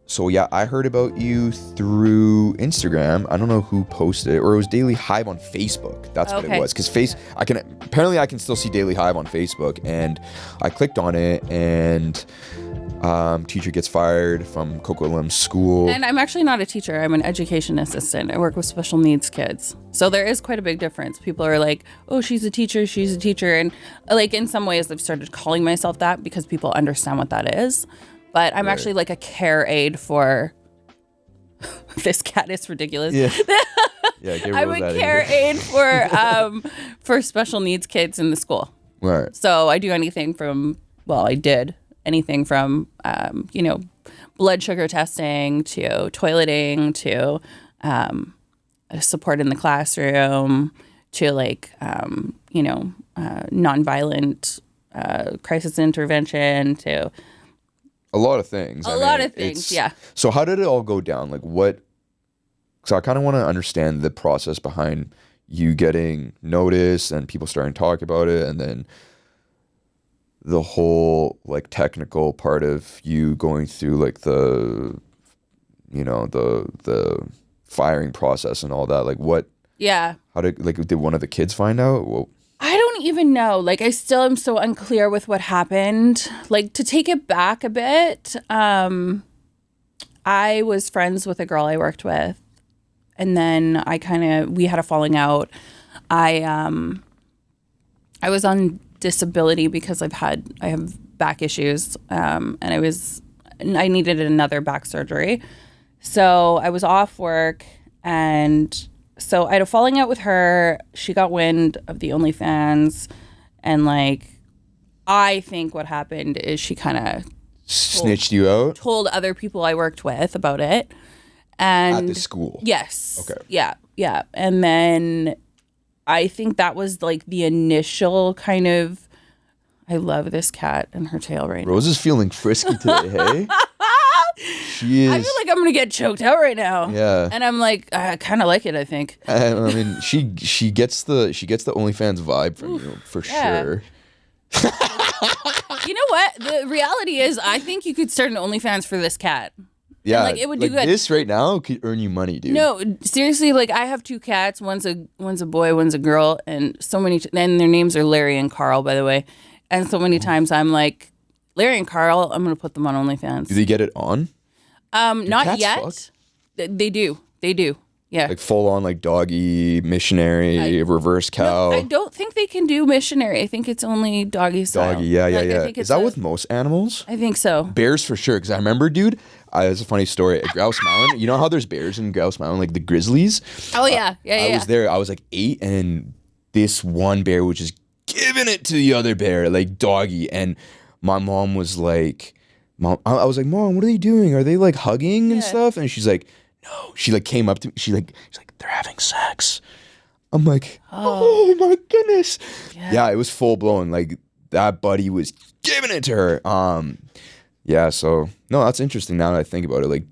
So yeah, I heard about you through Instagram. I don't know who posted it, or it was Daily Hive on Facebook. That's what it was. Because I can still see Daily Hive on Facebook, and I clicked on it, and teacher gets fired from Coquitlam School. And I'm actually not a teacher. I'm an education assistant. I work with special needs kids. So there is quite a big difference. People are like, oh, she's a teacher. And like in some ways I've started calling myself that because people understand what that is. But I'm actually like a care aide for this cat is ridiculous. Yeah. I'm a care aide for special needs kids in the school. Right. So I do anything from blood sugar testing to toileting to support in the classroom to nonviolent crisis intervention to a lot of things. Yeah. So how did it all go down? Like what? So I kind of want to understand the process behind you getting noticed and people starting to talk about it, and then the whole like technical part of you going through like the firing process and all that. Like what? Yeah. How did one of the kids find out? Well, I don't even know. Like, I still am so unclear with what happened. Like, to take it back a bit, I was friends with a girl I worked with, and then we had a falling out. I was on disability because I have back issues, and I needed another back surgery. So I was off work, and so I had a falling out with her. She got wind of the OnlyFans, and I think what happened is she kind of snitched you out? Told other people I worked with about it. And at the school? Yes. Okay. Yeah. And then I think that was the initial kind of, I love this cat and her tail right now. Rose is feeling frisky today, hey? She is. I feel like I'm gonna get choked out right now. Yeah. And I'm like, I kind of like it, I think. I mean, she gets the OnlyFans vibe from you for sure. You know what? The reality is, I think you could start an OnlyFans for this cat. Yeah, and, it would do good. This right now could earn you money, dude. No, seriously, I have two cats. One's a boy, one's a girl, and and their names are Larry and Carl, by the way. And so many times I'm like, Larry and Carl, I'm gonna put them on OnlyFans. Do they get it on? Not yet. Fuck? They do. Yeah. Like full on doggy, missionary, reverse cow. No, I don't think they can do missionary. I think it's only doggy style. Doggy, yeah. Is that with most animals? I think so. Bears for sure. Because I remember, dude, it's a funny story. At Grouse Mountain, you know how there's bears in Grouse Mountain, like the grizzlies? Oh, yeah. I was there. I was 8, and this one bear was just giving it to the other bear, doggy. And my mom was like, I was like, Mom, what are they doing? Are they hugging and stuff? And she's like, no. She came up to me. She's like, they're having sex. I'm like, oh my goodness. Yeah, it was full blown. That buddy was giving it to her. Yeah, so no, that's interesting now that I think about it.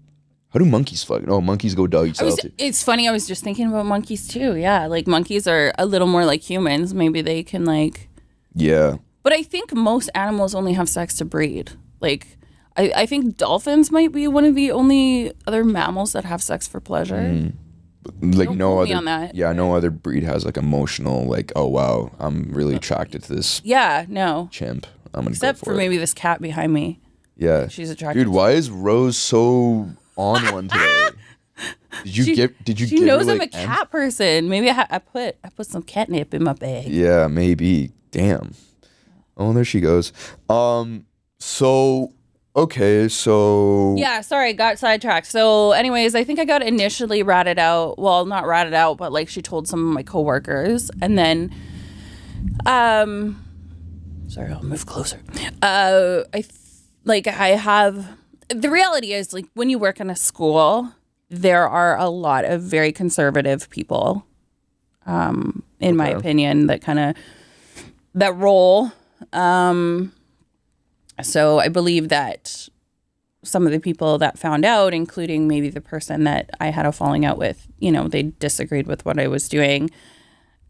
How do monkeys fuck? No, monkeys go doggy style too. It's funny. I was just thinking about monkeys too. Yeah, monkeys are a little more like humans. Maybe they can Yeah. But I think most animals only have sex to breed. I think dolphins might be one of the only other mammals that have sex for pleasure. No other. On that. Yeah, no other breed has emotional. Oh wow, I'm really attracted to this. Yeah, no. Chimp. I'm gonna except go for maybe this cat behind me. Yeah, she's attracted. Dude, why is Rose so on one today? Did you? She knows I'm a cat person. Maybe I put some catnip in my bag. Yeah, maybe. Damn. Oh, there she goes. Okay, so... Yeah, sorry, got sidetracked. So anyways, I think I got initially ratted out. Well, not ratted out, but she told some of my coworkers. And then, sorry, I'll move closer. I have... The reality is, when you work in a school, there are a lot of very conservative people, in my opinion, that roll. So I believe that some of the people that found out, including maybe the person that I had a falling out with, they disagreed with what I was doing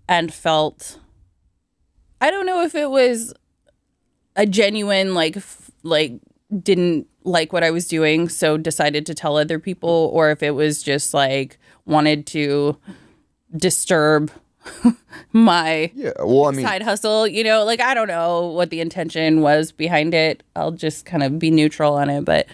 and felt, I don't know if it was a genuine, didn't like what I was doing, so decided to tell other people, or if it was just like wanted to disturb my side hustle, you know, like I don't know what the intention was behind it. I'll just kind of be neutral on it. But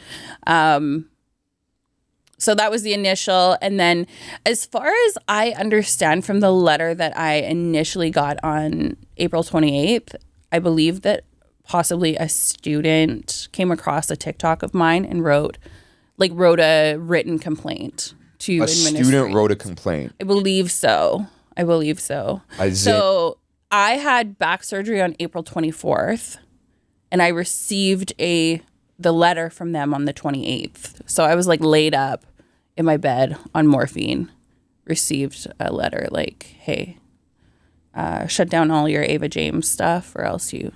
so that was the initial. And then as far as I understand from the letter that I initially got on April 28th, I believe that possibly a student came across a TikTok of mine and wrote a written complaint to administration. A student wrote a complaint. I believe so. So I had back surgery on April 24th, and I received the letter from them on the 28th. So I was like laid up in my bed on morphine, received a letter like, hey, shut down all your Ava James stuff or else you're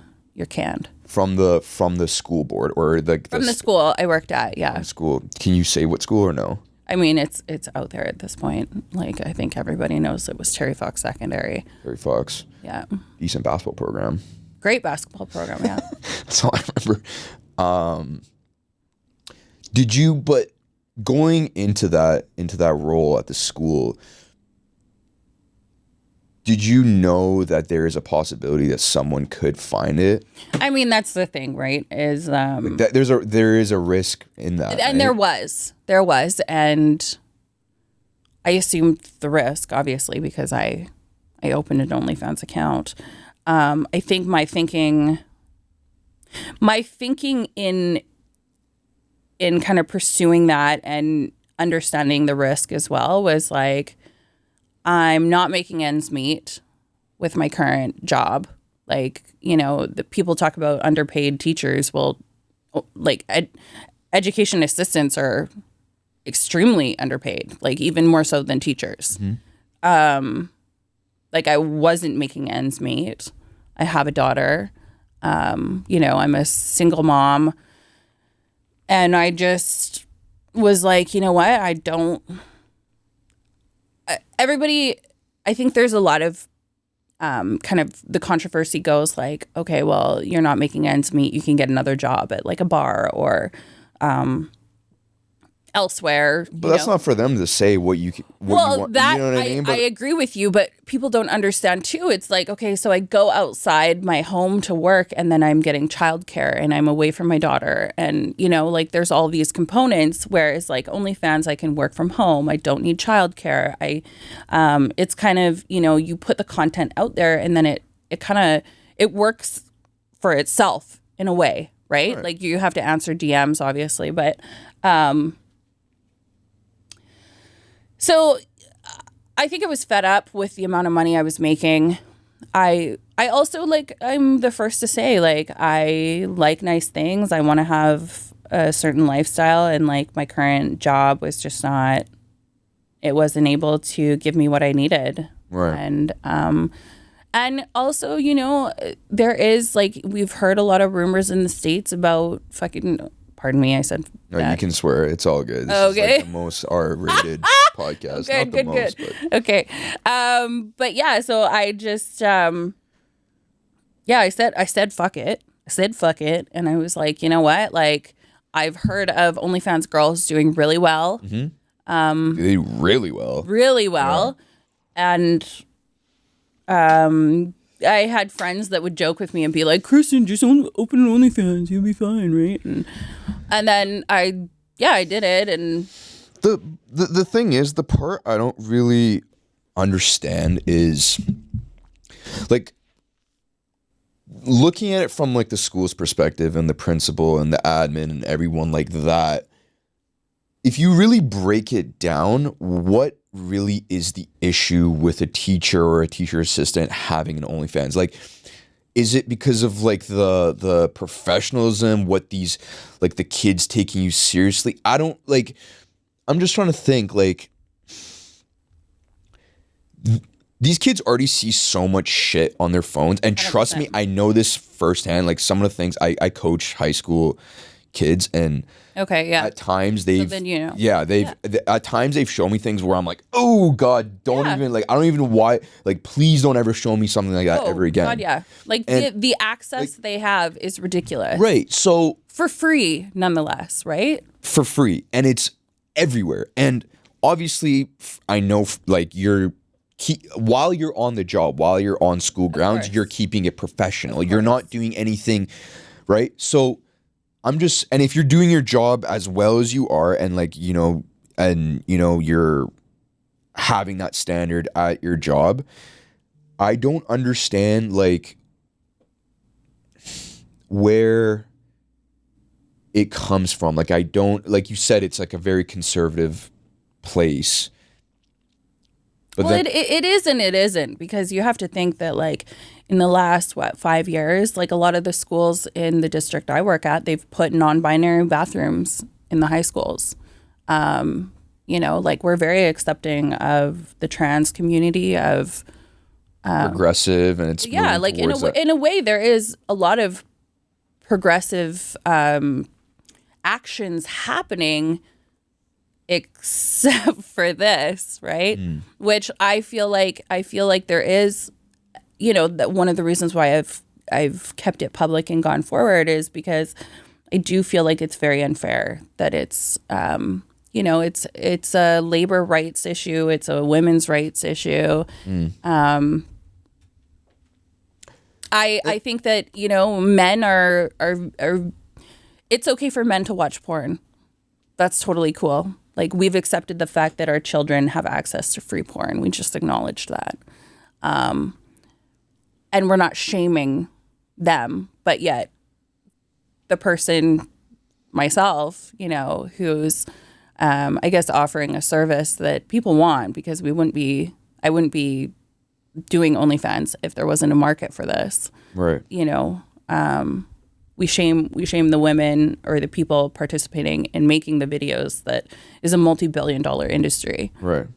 canned. From the school board or from the school I worked at, yeah. School. Can you say what school or no? I mean, it's out there at this point. Like, I think everybody knows it was Terry Fox Secondary. Terry Fox. Yeah. Decent basketball program. Great basketball program, yeah. That's all I remember. But going into that role at the school, did you know that there is a possibility that someone could find it? I mean, that's the thing, right? Is there is a risk in that, and right? there was, and I assumed the risk, obviously, because I opened an OnlyFans account. I think my thinking in kind of pursuing that and understanding the risk as well was like, I'm not making ends meet with my current job. Like, you know, the people talk about underpaid teachers. Well, like education assistants are extremely underpaid, like even more so than teachers. Mm-hmm. Like I wasn't making ends meet. I have a daughter. You know, I'm a single mom. And I just was like, you know what? Everybody, I think there's a lot of kind of the controversy goes like, okay, well, you're not making ends meet. You can get another job at like a bar or elsewhere. But that's not for them to say what you want. That, you know what I mean? I agree with you, but people don't understand too. It's like, okay, so I go outside my home to work and then I'm getting childcare and I'm away from my daughter. And, you know, like there's all these components, whereas like OnlyFans, I can work from home. I don't need childcare. It's kind of, you know, you put the content out there and then it works for itself in a way, right? Like you have to answer DMs, obviously, but, so I think I was fed up with the amount of money I was making. I also like, I'm the first to say, like, I like nice things. I want to have a certain lifestyle, and like my current job was just not, it wasn't able to give me what I needed. Right. And also, you know, there is like, we've heard a lot of rumors in the States about fucking, pardon me, I said no, that. You can swear. It's all good. This is like the most R-rated podcast. Good, not the good, most, good. But. Okay. But yeah, so I just, I said, fuck it. I said, fuck it. And I was like, you know what? Like, I've heard of OnlyFans girls doing really well. Mm-hmm. They do really well. Really well. Yeah. And I had friends that would joke with me and be like, Kristen, just open an OnlyFans. You'll be fine, right? And then I did it. And the thing is, the part I don't really understand is like looking at it from like the school's perspective and the principal and the admin and everyone like that. If you really break it down, what really is the issue with a teacher or a teacher assistant having an OnlyFans? Like, is it because of like the professionalism, what these, like the kids taking you seriously? I'm just trying to think like, these kids already see so much shit on their phones. And 100%. Trust me, I know this firsthand. Like some of the things I coach high school kids, and okay, yeah. At times they've, so then, you know. At times they've shown me things where I'm like, oh God, don't even like, I don't even know why, like, please don't ever show me something like that ever again. God, yeah. Like the access like, they have is ridiculous. Right. So for free, nonetheless, right? For free, and it's everywhere. And obviously, I know like while you're on the job, while you're on school grounds, you're keeping it professional. You're not doing anything, right? So and if you're doing your job as well as you are, and like, you're having that standard at your job, I don't understand like where it comes from. Like, I don't, like you said, it's like a very conservative place. But well, it is and it isn't, because you have to think that like in the last 5 years, like a lot of the schools in the district I work at, they've put non-binary bathrooms in the high schools. Like we're very accepting of the trans community, of progressive, and it's like in a way there is a lot of progressive actions happening, except for this, right? Which I feel like there is, that one of the reasons why I've kept it public and gone forward is because I do feel like it's very unfair that it's it's a labor rights issue, it's a women's rights issue. I think that men are it's okay for men to watch porn. That's totally cool. Like, we've accepted the fact that our children have access to free porn. We just acknowledged that. And we're not shaming them, but yet the person, myself, who's, I guess, offering a service that people want, because I wouldn't be doing OnlyFans if there wasn't a market for this. Right. We shame the women or the people participating in making the videos that is a multi-billion-dollar industry. Right.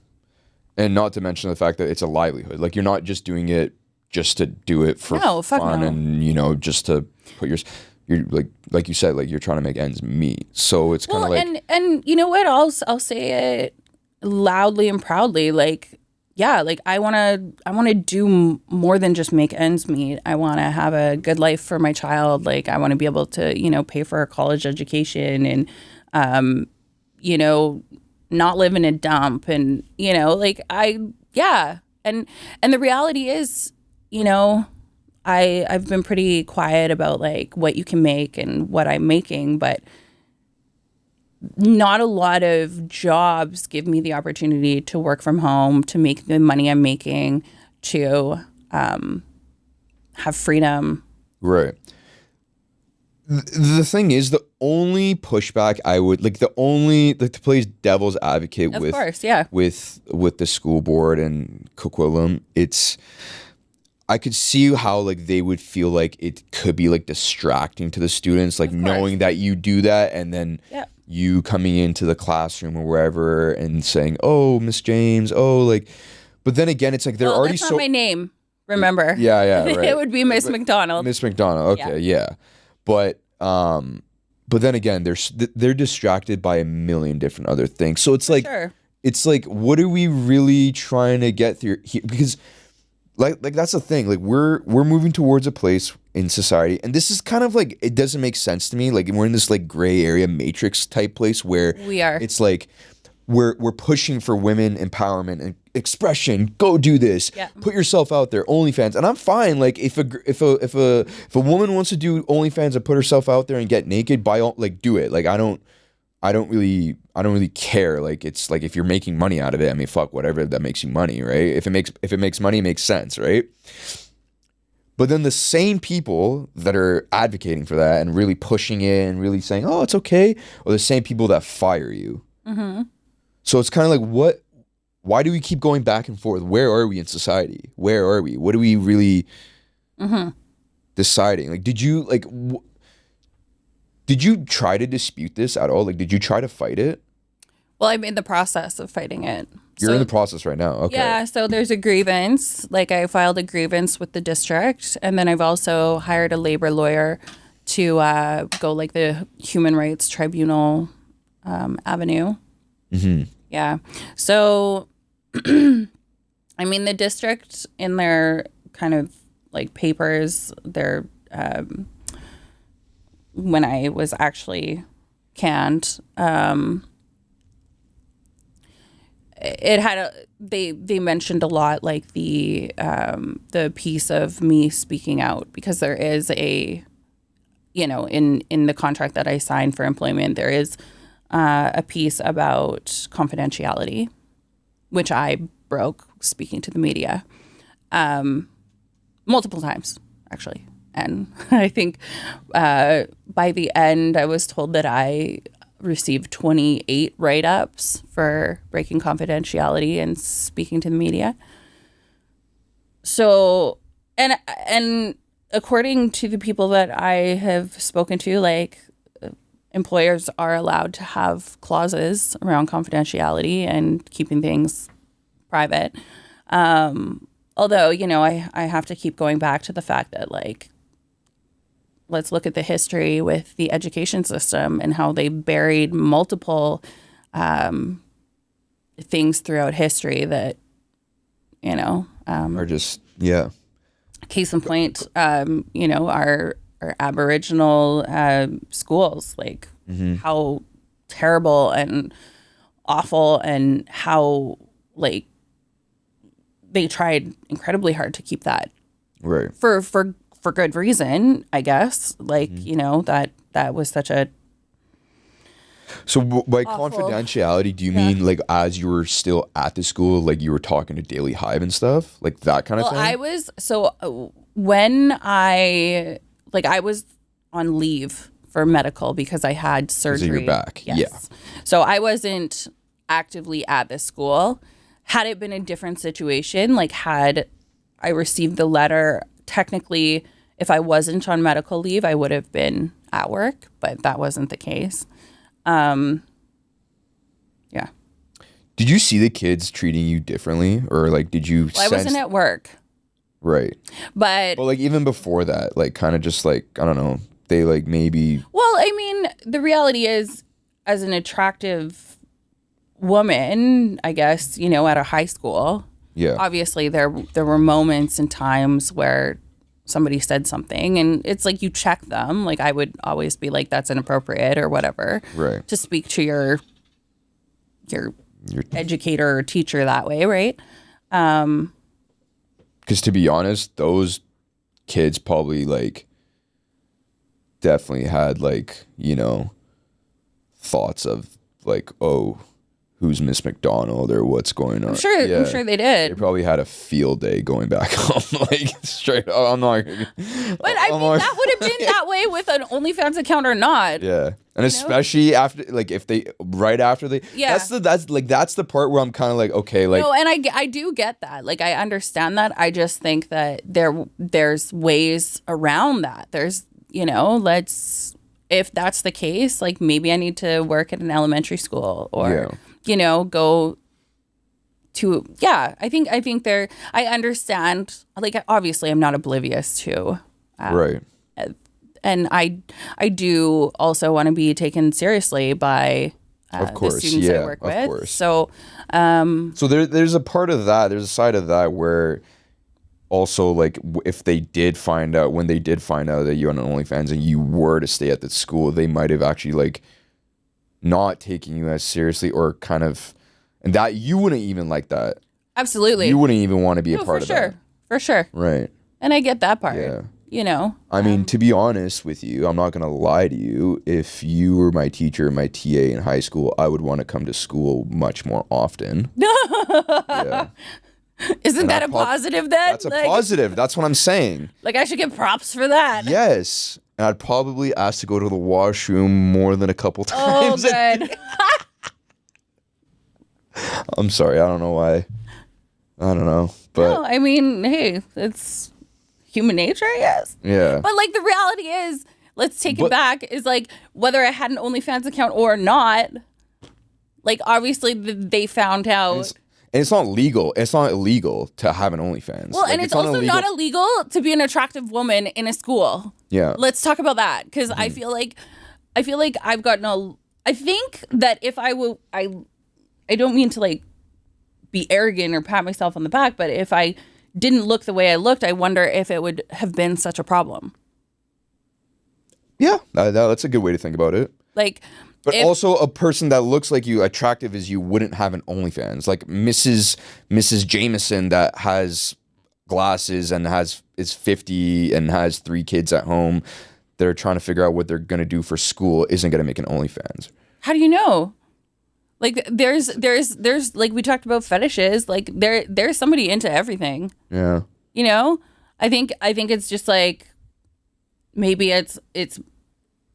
And not to mention the fact that it's a livelihood. Like, you're not just doing it just to do it for fun and, just to put you're like you said, like, you're trying to make ends meet. So it's kind of like... And you know what? I'll say it loudly and proudly. Like, yeah, like I want to do more than just make ends meet. I want to have a good life for my child. Like, I want to be able to, pay for a college education and, not live in a dump. And, And the reality is, I've been pretty quiet about like what you can make and what I'm making, but not a lot of jobs give me the opportunity to work from home, to make the money I'm making, to have freedom. Right. The thing is, the only pushback I would to play devil's advocate of course, yeah, with the school board and Coquitlam, I could see how like they would feel like it could be like distracting to the students, like knowing that you do that, and then you coming into the classroom or wherever and saying, "Oh, Miss James," but then again, it's like they're already that's not my name. Remember? Yeah, right. It would be Miss McDonald. Miss McDonald. Okay, yeah. But then again, they're distracted by a million different other things. So it's like it's like, what are we really trying to get through here? Because like that's the thing. Like, we're moving towards a place in society, and this is kind of like, it doesn't make sense to me. Like, we're in this like gray area matrix type place where we are. It's like we're pushing for women empowerment and expression. Go do this. Yeah. Put yourself out there. OnlyFans, and I'm fine. Like, if a woman wants to do OnlyFans and put herself out there and get naked, by all, like, do it. Like, I don't really care. Like, it's like, if you're making money out of it, I mean, fuck, whatever that makes you money, right? If it makes money, it makes sense, right? But then the same people that are advocating for that and really pushing it and really saying, "Oh, it's okay," are the same people that fire you. Mm-hmm. So it's kind of like, why do we keep going back and forth? Where are we in society? Where are we? What are we really deciding? Like, did you try to dispute this at all? Like, did you try to fight it? Well, I'm in the process of fighting it. You're in the process right now. Okay. Yeah, so there's a grievance. Like, I filed a grievance with the district, and then I've also hired a labor lawyer to go like the human rights tribunal avenue. Mm-hmm. Yeah. So, I mean, the district in their kind of like papers, their when I was actually canned. It had they mentioned a lot like the piece of me speaking out, because there is a, in the contract that I signed for employment, there is a piece about confidentiality, which I broke speaking to the media multiple times, actually. And I think by the end, I was told that I received 28 write-ups for breaking confidentiality and speaking to the media. So, and according to the people that I have spoken to, like, employers are allowed to have clauses around confidentiality and keeping things private. Although, I have to keep going back to the fact that, like, let's look at the history with the education system and how they buried multiple things throughout history that, are just, yeah. Case in point, our Aboriginal schools, like how terrible and awful, and how, like, they tried incredibly hard to keep that right for good reason, I guess. Like, that was such a. So by awful. Confidentiality, do you mean like as you were still at the school, like you were talking to Daily Hive and stuff, like that kind of thing? I was, so when I was on leave for medical because I had surgery. So you're back. Yes. Yeah. So I wasn't actively at the school. Had it been a different situation, like had I received the letter, technically, if I wasn't on medical leave, I would have been at work, but that wasn't the case. Yeah. Did you see the kids treating you differently, or like did you? Well, I wasn't at work. Right. But like even before that, like kind of just like, I don't know, they like maybe. Well, I mean, the reality is, as an attractive woman, I guess, at a high school. Yeah. Obviously, there were moments and times where somebody said something, and it's like you check them. Like, I would always be like, "That's inappropriate" or whatever. Right. To speak to your educator or teacher that way, right? Because to be honest, those kids probably like definitely had like thoughts of like, oh, who's Miss McDonald or what's going on. I'm sure they did. They probably had a field day going back home, like straight up. I'm not. But I mean, that would have been that way with an OnlyFans account or not. Yeah, and especially after, like, if they right after they. Yeah. That's the part where I'm kind of like, okay, like. No, and I do get that. Like, I understand that. I just think that there's ways around that. There's, if that's the case, like, maybe I need to work at an elementary school or. Yeah. Go to, I think I understand, like, obviously I'm not oblivious to, right. And I do also want to be taken seriously by of course, the students I work with. Of course. So, so there's a part of that, there's a side of that where also, like, if they did find out, when they did find out that you're on OnlyFans and you were to stay at the school, they might have actually, like, not taking you as seriously, or kind of, and that you wouldn't even like that. Absolutely. You wouldn't even want to be a part of that. For sure. Right. And I get that part. Yeah. I mean, to be honest with you, I'm not going to lie to you. If you were my teacher, my TA in high school, I would want to come to school much more often. Yeah. Isn't that a positive then? That's a positive. That's what I'm saying. Like, I should get props for that. Yes. And I'd probably ask to go to the washroom more than a couple times. Oh, good. I'm sorry. I don't know why. I don't know. But no, I mean, hey, it's human nature, I guess. Yeah. But, like, the reality is, let's take it back, is, like, whether I had an OnlyFans account or not, like, obviously they found out. And it's not legal. It's not illegal to have an OnlyFans. Well, like, and it's also not illegal to be an attractive woman in a school. Yeah. Let's talk about that, because I feel like I've gotten I think that if I don't mean to, like, be arrogant or pat myself on the back, but if I didn't look the way I looked, I wonder if it would have been such a problem. Yeah, that's a good way to think about it. Like, But also a person that looks like you, attractive as you, wouldn't have an OnlyFans. Like Mrs. Jameson that has glasses and is 50 and has 3 kids at home. They're trying to figure out what they're gonna do for school. Isn't gonna make an OnlyFans. how do you know? Like, there's like, we talked about fetishes. Like, there's somebody into everything. Yeah. You know, I think it's just like, maybe it's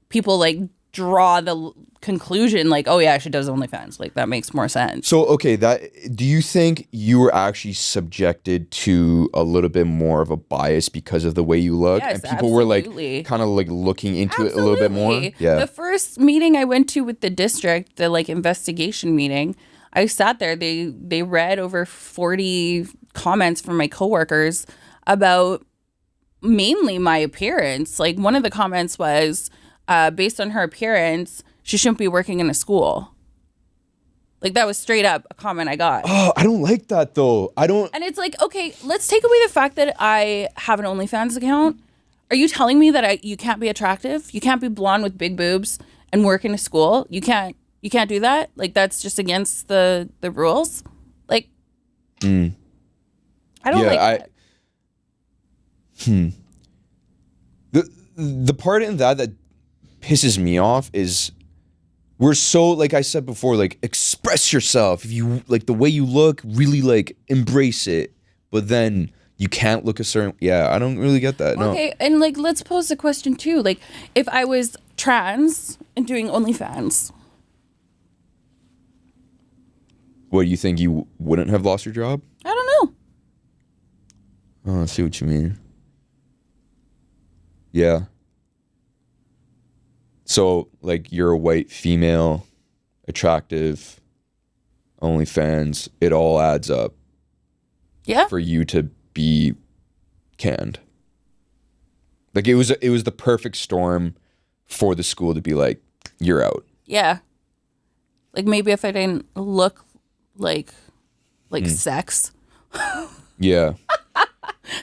people like draw the conclusion like, oh yeah, she does OnlyFans. Like, that makes more sense. So okay, do you think you were actually subjected to a little bit more of a bias because of the way you look, Yes, and people were absolutely. like kind of like looking into it a little bit more? Absolutely. Yeah. The first meeting I went to with the district, the like investigation meeting, I sat there. They read over 40 comments from my coworkers about mainly my appearance. Like, one of the comments was, based on her appearance, she shouldn't be working in a school. Like, that was straight up a comment I got. Oh, I don't like that though. I don't. And it's like, okay, let's take away the fact that I have an OnlyFans account. Are you telling me that you can't be attractive? You can't be blonde with big boobs and work in a school? You can't do that? Like, that's just against the rules? Like, I don't like that. The part in that pisses me off is we're so, like I said before, like, express yourself. If you like the way you look, really like embrace it. But then you can't look a certain. Yeah, I don't really get that. No. Okay, and like, let's pose the question too. Like, if I was trans and doing OnlyFans, What, you think you wouldn't have lost your job? I don't know. Oh, I see what you mean. Yeah. So, like, you're a white female, attractive, OnlyFans, it all adds up Yeah. for you to be canned. Like, it was the perfect storm for the school to be like, you're out. Yeah. Like, maybe if I didn't look like sex. Yeah.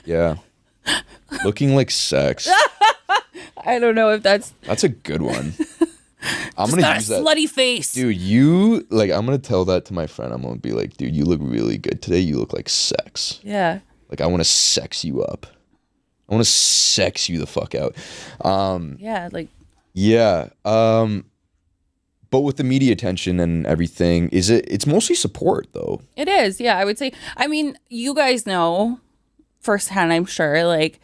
Yeah. Looking like sex. I don't know if that's That's a good one. I'm just gonna got a use that. slutty face. Dude, I'm gonna tell that to my friend. I'm gonna be like, dude, you look really good today. You look like sex. Yeah. Like, I want to sex you up. I want to sex you the fuck out. Yeah, like, Yeah. But with the media attention and everything, it's mostly support though. it is. Yeah, I would say. I mean, you guys know firsthand, I'm sure. Like,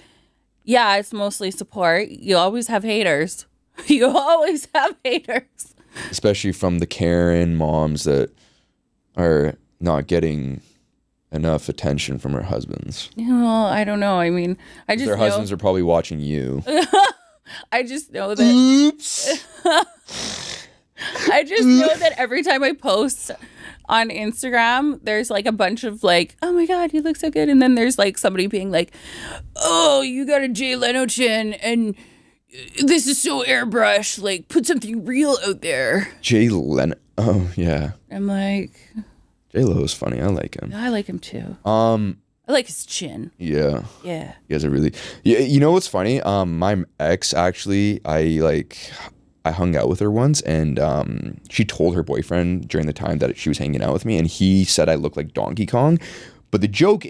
yeah, it's mostly support. You always have haters. You always have haters. Especially from the Karen moms that are not getting enough attention from their husbands. Well, I don't know. I mean, I just Their know. husbands are probably watching you. I just know that. Oops. I just know that every time I post on Instagram, there's like a bunch of like, oh my God, you look so good. And then there's like somebody being like, oh, you got a Jay Leno chin and this is so airbrush. Like, put something real out there. Jay Leno. Oh yeah. I'm like, J Lo is funny. I like him. I like him too. I like his chin. Yeah. Yeah. You guys are really. Yeah. You know what's funny? My ex actually, I hung out with her once, and she told her boyfriend during the time that she was hanging out with me, and he said I look like Donkey Kong. But the joke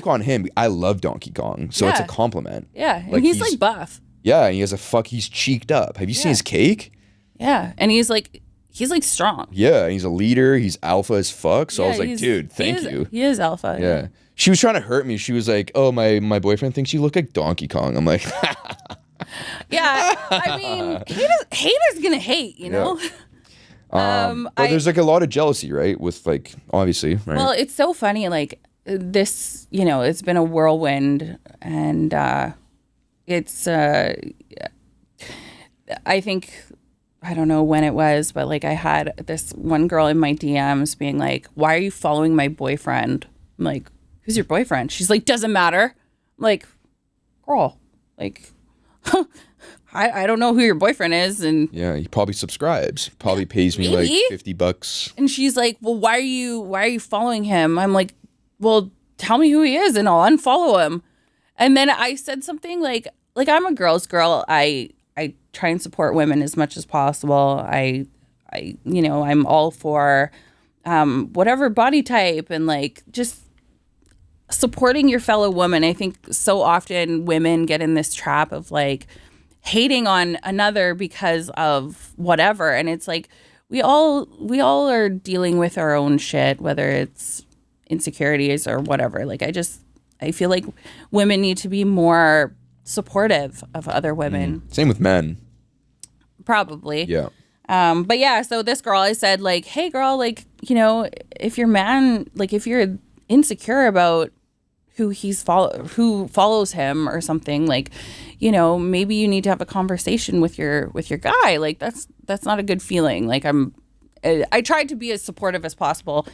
on him. I love Donkey Kong, so it's a Yeah. compliment. Yeah. And Like, he's like buff. Yeah, and he's cheeked up. Have you seen his cake? Yeah. And he's like strong. Yeah, and he's a leader. He's alpha as fuck. So I was like, dude, thank you. He is alpha. Yeah. She was trying to hurt me. She was like, oh, my boyfriend thinks you look like Donkey Kong. I'm like, Yeah. I mean, haters gonna hate, you know? but there's like a lot of jealousy, right? With like, obviously, right? Well, it's so funny. Like, this, it's been a whirlwind, and it's, I think, I don't know when it was, but like, I had this one girl in my DMs being like, why are you following my boyfriend? I'm like, who's your boyfriend? She's like, doesn't matter. I'm like, girl, like, I don't know who your boyfriend is. And yeah, he probably subscribes. Probably pays me like $50. And she's like, well, why are you following him? I'm like, well, tell me who he is and I'll unfollow him. And then I said something like I'm a girl's girl. I try and support women as much as possible. I'm all for whatever body type and like just supporting your fellow woman. I think so often women get in this trap of like hating on another because of whatever, and it's like we all are dealing with our own shit, whether it's insecurities or whatever. Like I feel like women need to be more supportive of other women. Same with men. Probably. Yeah. But yeah, so this girl, I said like, hey girl, like, if your man, like if you're insecure about who who follows him or something, like, maybe you need to have a conversation with your guy. Like that's not a good feeling. Like I tried to be as supportive as possible.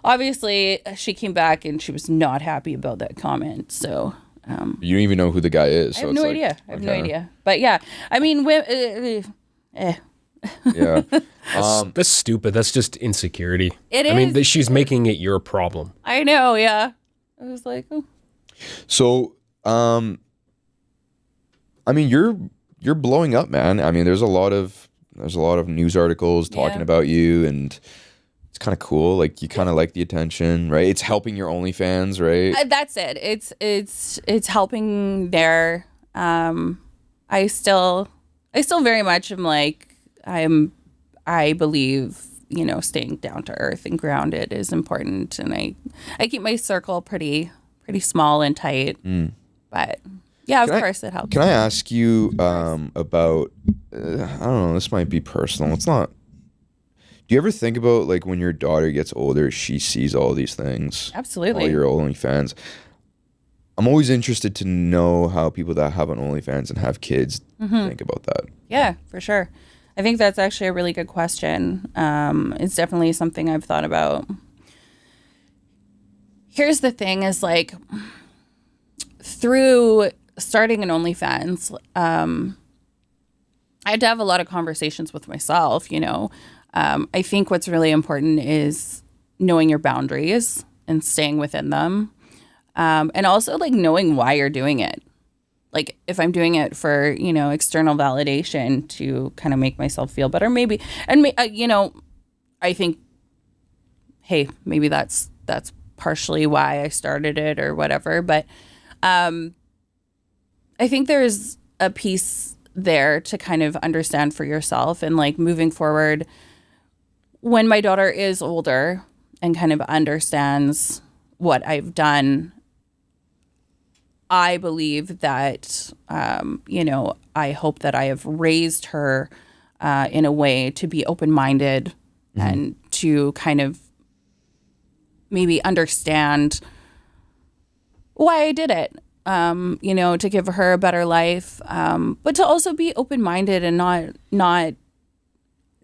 Obviously, she came back and she was not happy about that comment. So you don't even know who the guy is. I have no idea. No idea. But yeah, I mean, yeah. That's stupid. That's just insecurity. It I mean, is. she's making it your problem. I know. Yeah. I was like, oh. So, I mean, you're blowing up, man. I mean, there's a lot of news articles talking about you, and it's kind of cool. Like you kind of like the attention, right? It's helping your OnlyFans, right? That's it. It's helping there. I still very much am like I believe, staying down to earth and grounded is important, and I keep my circle pretty small and tight. But yeah, of course it helps. Can I ask you about I don't know, this might be personal. It's not. Do you ever think about like when your daughter gets older, she sees all these things? Absolutely. All your OnlyFans. I'm always interested to know how people that have an OnlyFans and have kids think about that. Yeah, for sure. I think that's actually a really good question. It's definitely something I've thought about. Here's the thing is like through starting an OnlyFans, I had to have a lot of conversations with myself, I think what's really important is knowing your boundaries and staying within them. And also like knowing why you're doing it. Like if I'm doing it for, external validation to kind of make myself feel better, maybe. And, I think, hey, maybe that's partially why I started it or whatever. But I think there's a piece there to kind of understand for yourself, and like moving forward when my daughter is older and kind of understands what I've done, I believe that, I hope that I have raised her in a way to be open-minded and to kind of maybe understand why I did it, to give her a better life, but to also be open-minded and not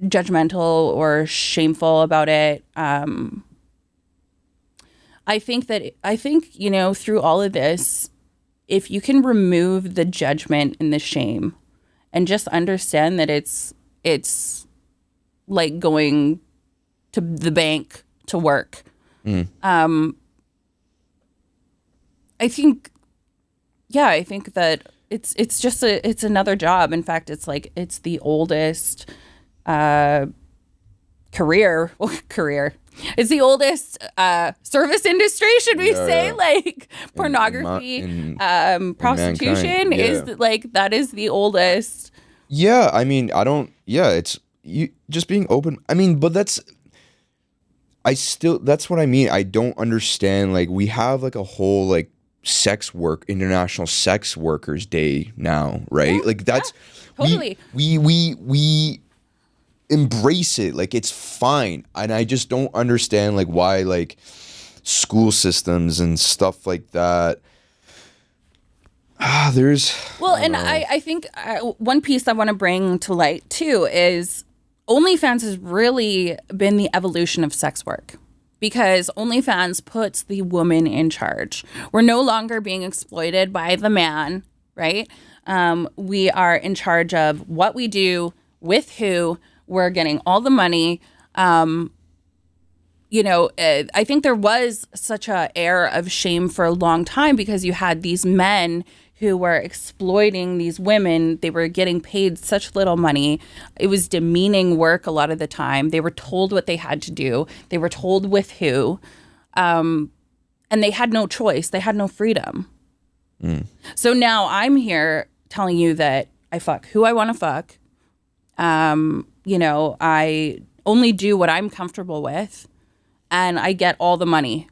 judgmental or shameful about it. I think through all of this, if you can remove the judgment and the shame and just understand that it's like going to the bank to work. I think that it's just it's another job. In fact, it's the oldest career. It's the oldest service industry, should we say? Yeah. Like pornography, prostitution is that is the oldest. Yeah, I mean, it's you just being open. I mean, but that's what I mean. I don't understand. Like we have like a whole like International Sex Workers Day now, right? Yeah, like that's totally. We embrace it, like it's fine, and I just don't understand like why like school systems and stuff like that. I think one piece I want to bring to light too is OnlyFans has really been the evolution of sex work, because OnlyFans puts the woman in charge. We're no longer being exploited by the man, right? We are in charge of what we do, with who. We're getting all the money. I think there was such a air of shame for a long time because you had these men who were exploiting these women. They were getting paid such little money. It was demeaning work a lot of the time. They were told what they had to do. They were told with who. And they had no choice. They had no freedom. So now I'm here telling you that I fuck who I want to fuck. You know, I only do what I'm comfortable with, and I get all the money.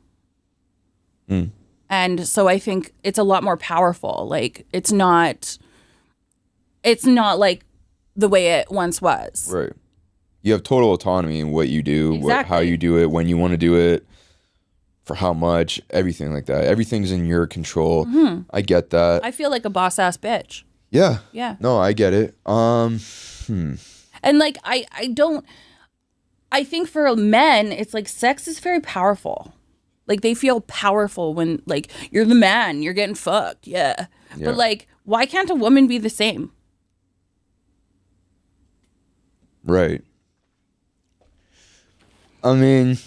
And so I think it's a lot more powerful. Like it's not like the way it once was. Right. You have total autonomy in what you do, Exactly. how you do it, when you want to do it, for how much, everything like that. Everything's in your control. I get that. I feel like a boss ass bitch. Yeah. Yeah. No, I get it. And like I think for men, it's like sex is very powerful. Like they feel powerful when like you're the man, you're getting fucked. Yeah. But like, why can't a woman be the same? Right. I mean,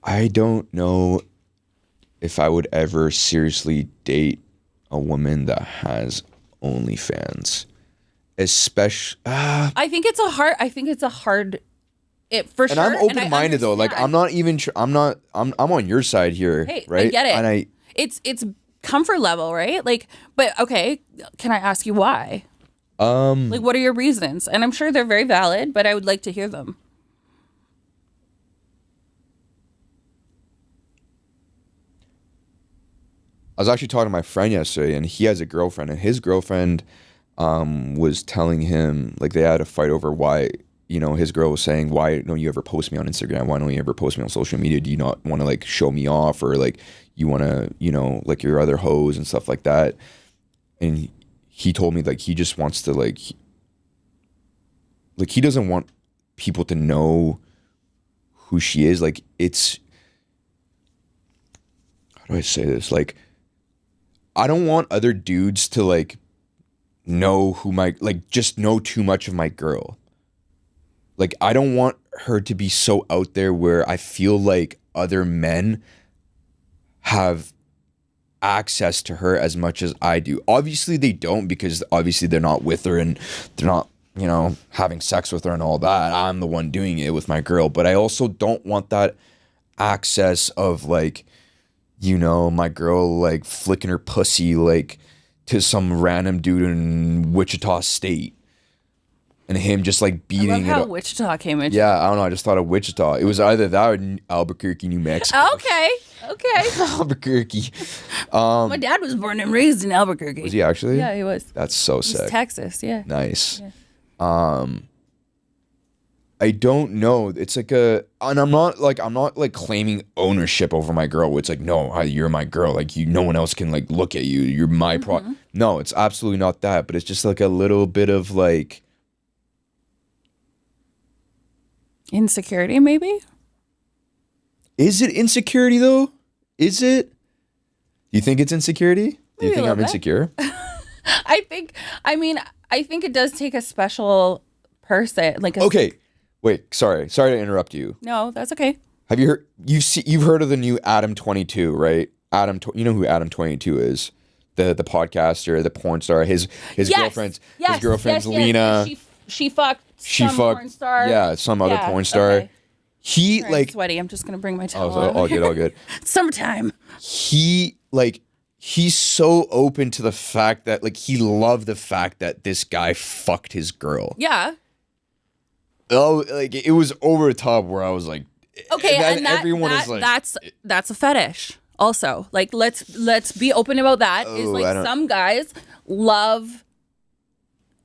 I don't know if I would ever seriously date a woman that has OnlyFans. Especially I think it's a hard it for sure. and I'm and I open-minded though. Like I'm not even I'm on your side here, Hey, right? I get it. And it's comfort level, right? Like, but okay, can I ask you why? Like, what are your reasons? And I'm sure they're very valid, but I would like to hear them. I was actually talking to my friend yesterday, and he has a girlfriend, and his girlfriend was telling him, like, they had a fight over why, you know, his girl was saying, why don't you ever post me on Instagram? Why don't you ever post me on social media? Do you not want to, like, show me off, or, like, you want to, you know, like, your other hoes and stuff like that? And he told me, like, he just wants to, like, he doesn't want people to know who she is. Like, it's, how do I say this? Like, I don't want other dudes to, like, know who just know too much of my girl. Like, I don't want her to be so out there where I feel like other men have access to her as much as I do. Obviously they don't, because obviously they're not with her and they're not, you know, having sex with her and all that. I'm the one doing it with my girl. But I also don't want that access of, like, you know, my girl, like, flicking her pussy, like, to some random dude in Wichita State. And him just, like, beating I love how it. Wichita came in. Yeah, I don't know. I just thought of Wichita. It was either that or Albuquerque, New Mexico. Okay. Albuquerque. My dad was born and raised in Albuquerque. Was he actually? Yeah, he was. That's so It's sick. Texas, yeah. Nice. Yeah. I don't know. It's like and I'm not like claiming ownership over my girl. It's like, no, you're my girl. Like, no one else can, like, look at you. You're my No, it's absolutely not that. But it's just like a little bit of, like, Insecurity, maybe? is it insecurity though? Is it? Do you think it's insecurity? Do Maybe you a think little I'm bit. insecure? I think it does take a special person. Like Okay. Wait, sorry to interrupt you. No, that's okay. Have you heard? You've heard of the new Adam 22, right? You know who Adam 22 is? The podcaster, the porn star. His girlfriend's Lena. She fucked some porn star. Yeah, some other porn star. Okay. He Sorry, like I'm sweaty. I'm just gonna bring my towel. all good. Summertime. He's so open to the fact that, like, he loved the fact that this guy fucked his girl. Yeah. Oh, like, it was over the top where I was like, Okay, and everyone is like, that's a fetish. Also, like, let's be open about that. Is like some guys love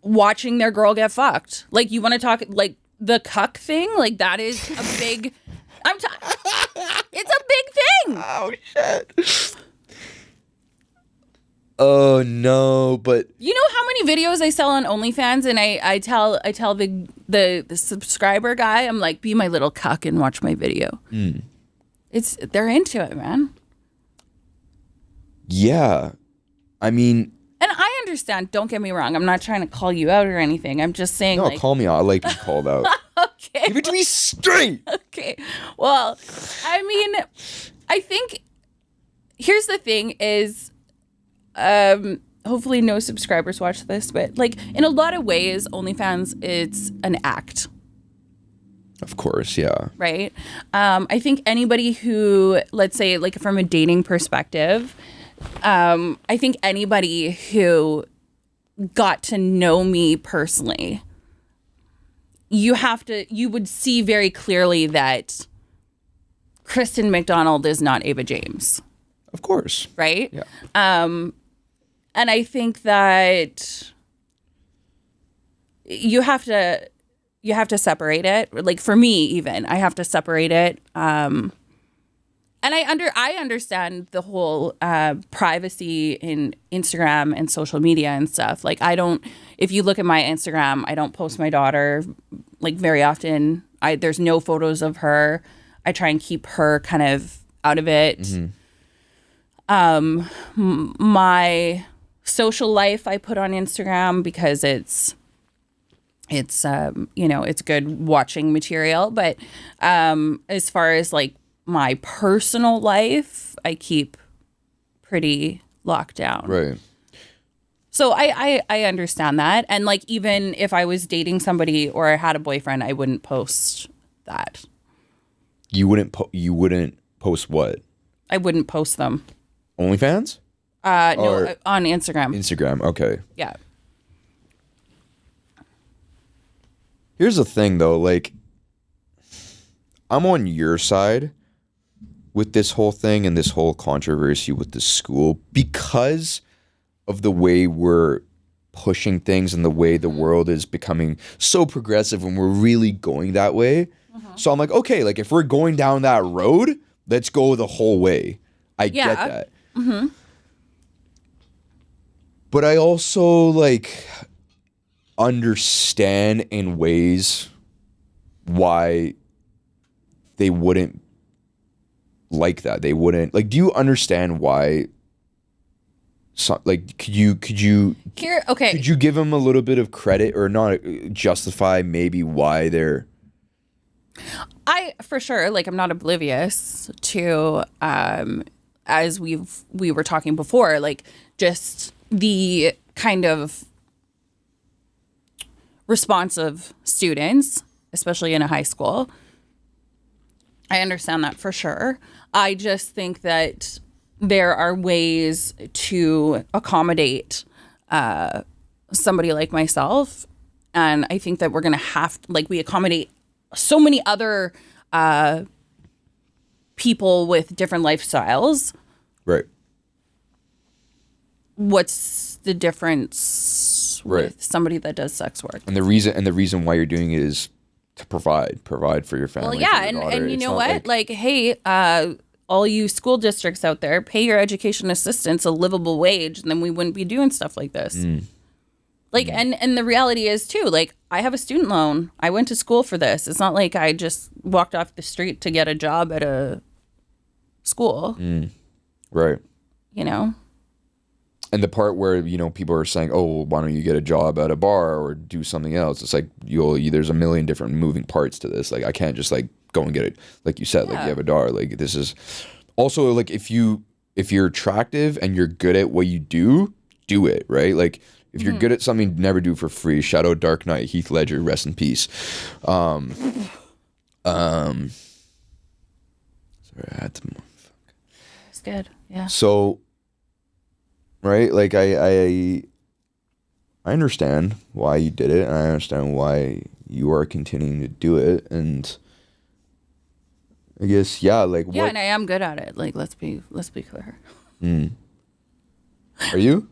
watching their girl get fucked. Like, you want to talk like the cuck thing? Like, that is a big. It's a big thing. Oh shit. Oh no, but you know how many videos I sell on OnlyFans, and I tell the subscriber guy, I'm like, be my little cuck and watch my video. They're into it, man. Yeah, I mean, and I understand. Don't get me wrong. I'm not trying to call you out or anything. I'm just saying. no, like, call me out. I like being called out. Okay. Give it to me straight. Okay. Well, I mean, I think here's the thing is, hopefully no subscribers watch this, but like in a lot of ways, OnlyFans, it's an act. Of course, yeah. Right? I think anybody who, let's say, like from a dating perspective, I think anybody who got to know me personally, you would see very clearly that Kristen McDonald is not Ava James. Of course. Right? Yeah. And I think that you have to separate it. Like for me, even I have to separate it. And I understand the whole privacy in Instagram and social media and stuff. Like if you look at my Instagram, I don't post my daughter like very often. There's no photos of her. I try and keep her kind of out of it. Mm-hmm. My social life I put on Instagram because it's good watching material. But as far as like my personal life, I keep pretty locked down. Right. So I understand that. And like, even if I was dating somebody or I had a boyfriend, I wouldn't post that. You wouldn't post what? I wouldn't post them. OnlyFans? No, on Instagram. Instagram, okay. Yeah. Here's the thing though, like, I'm on your side with this whole thing and this whole controversy with the school because of the way we're pushing things and the way the world is becoming so progressive and we're really going that way. So I'm like, okay, like if we're going down that road, let's go the whole way. I get that. Mm-hmm. But I also like understand in ways why they wouldn't like that. They wouldn't like. Do you understand why? Like, could you Here? Okay. Could you give them a little bit of credit or not justify maybe why they're? For sure, like I'm not oblivious to, as we were talking before, like just the kind of responsive students, especially in a high school. I understand that for sure. I just think that there are ways to accommodate somebody like myself. And I think that we're going to have to, like, we accommodate so many other people with different lifestyles. Right. What's the difference with somebody that does sex work? And the reason why you're doing it is to provide for your family. Well, yeah, and you know what? Like, hey, all you school districts out there, pay your education assistants a livable wage, and then we wouldn't be doing stuff like this. Like, and the reality is too, like, I have a student loan. I went to school for this. It's not like I just walked off the street to get a job at a school. Right. You know? And the part where, you know, people are saying, oh, well, why don't you get a job at a bar or do something else? It's like, there's a million different moving parts to this. Like, I can't just like go and get it. Like you said, like you have a daughter. Like, this is also like, if you're attractive and you're good at what you do it, right? Like, if you're good at something, never do it for free. Shout out Dark Knight, Heath Ledger, rest in peace. Sorry, I had to. It's good. Yeah. So, right, like I understand why you did it, and I understand why you are continuing to do it, and I guess like yeah, and I am good at it. Like, let's be clear. Are you?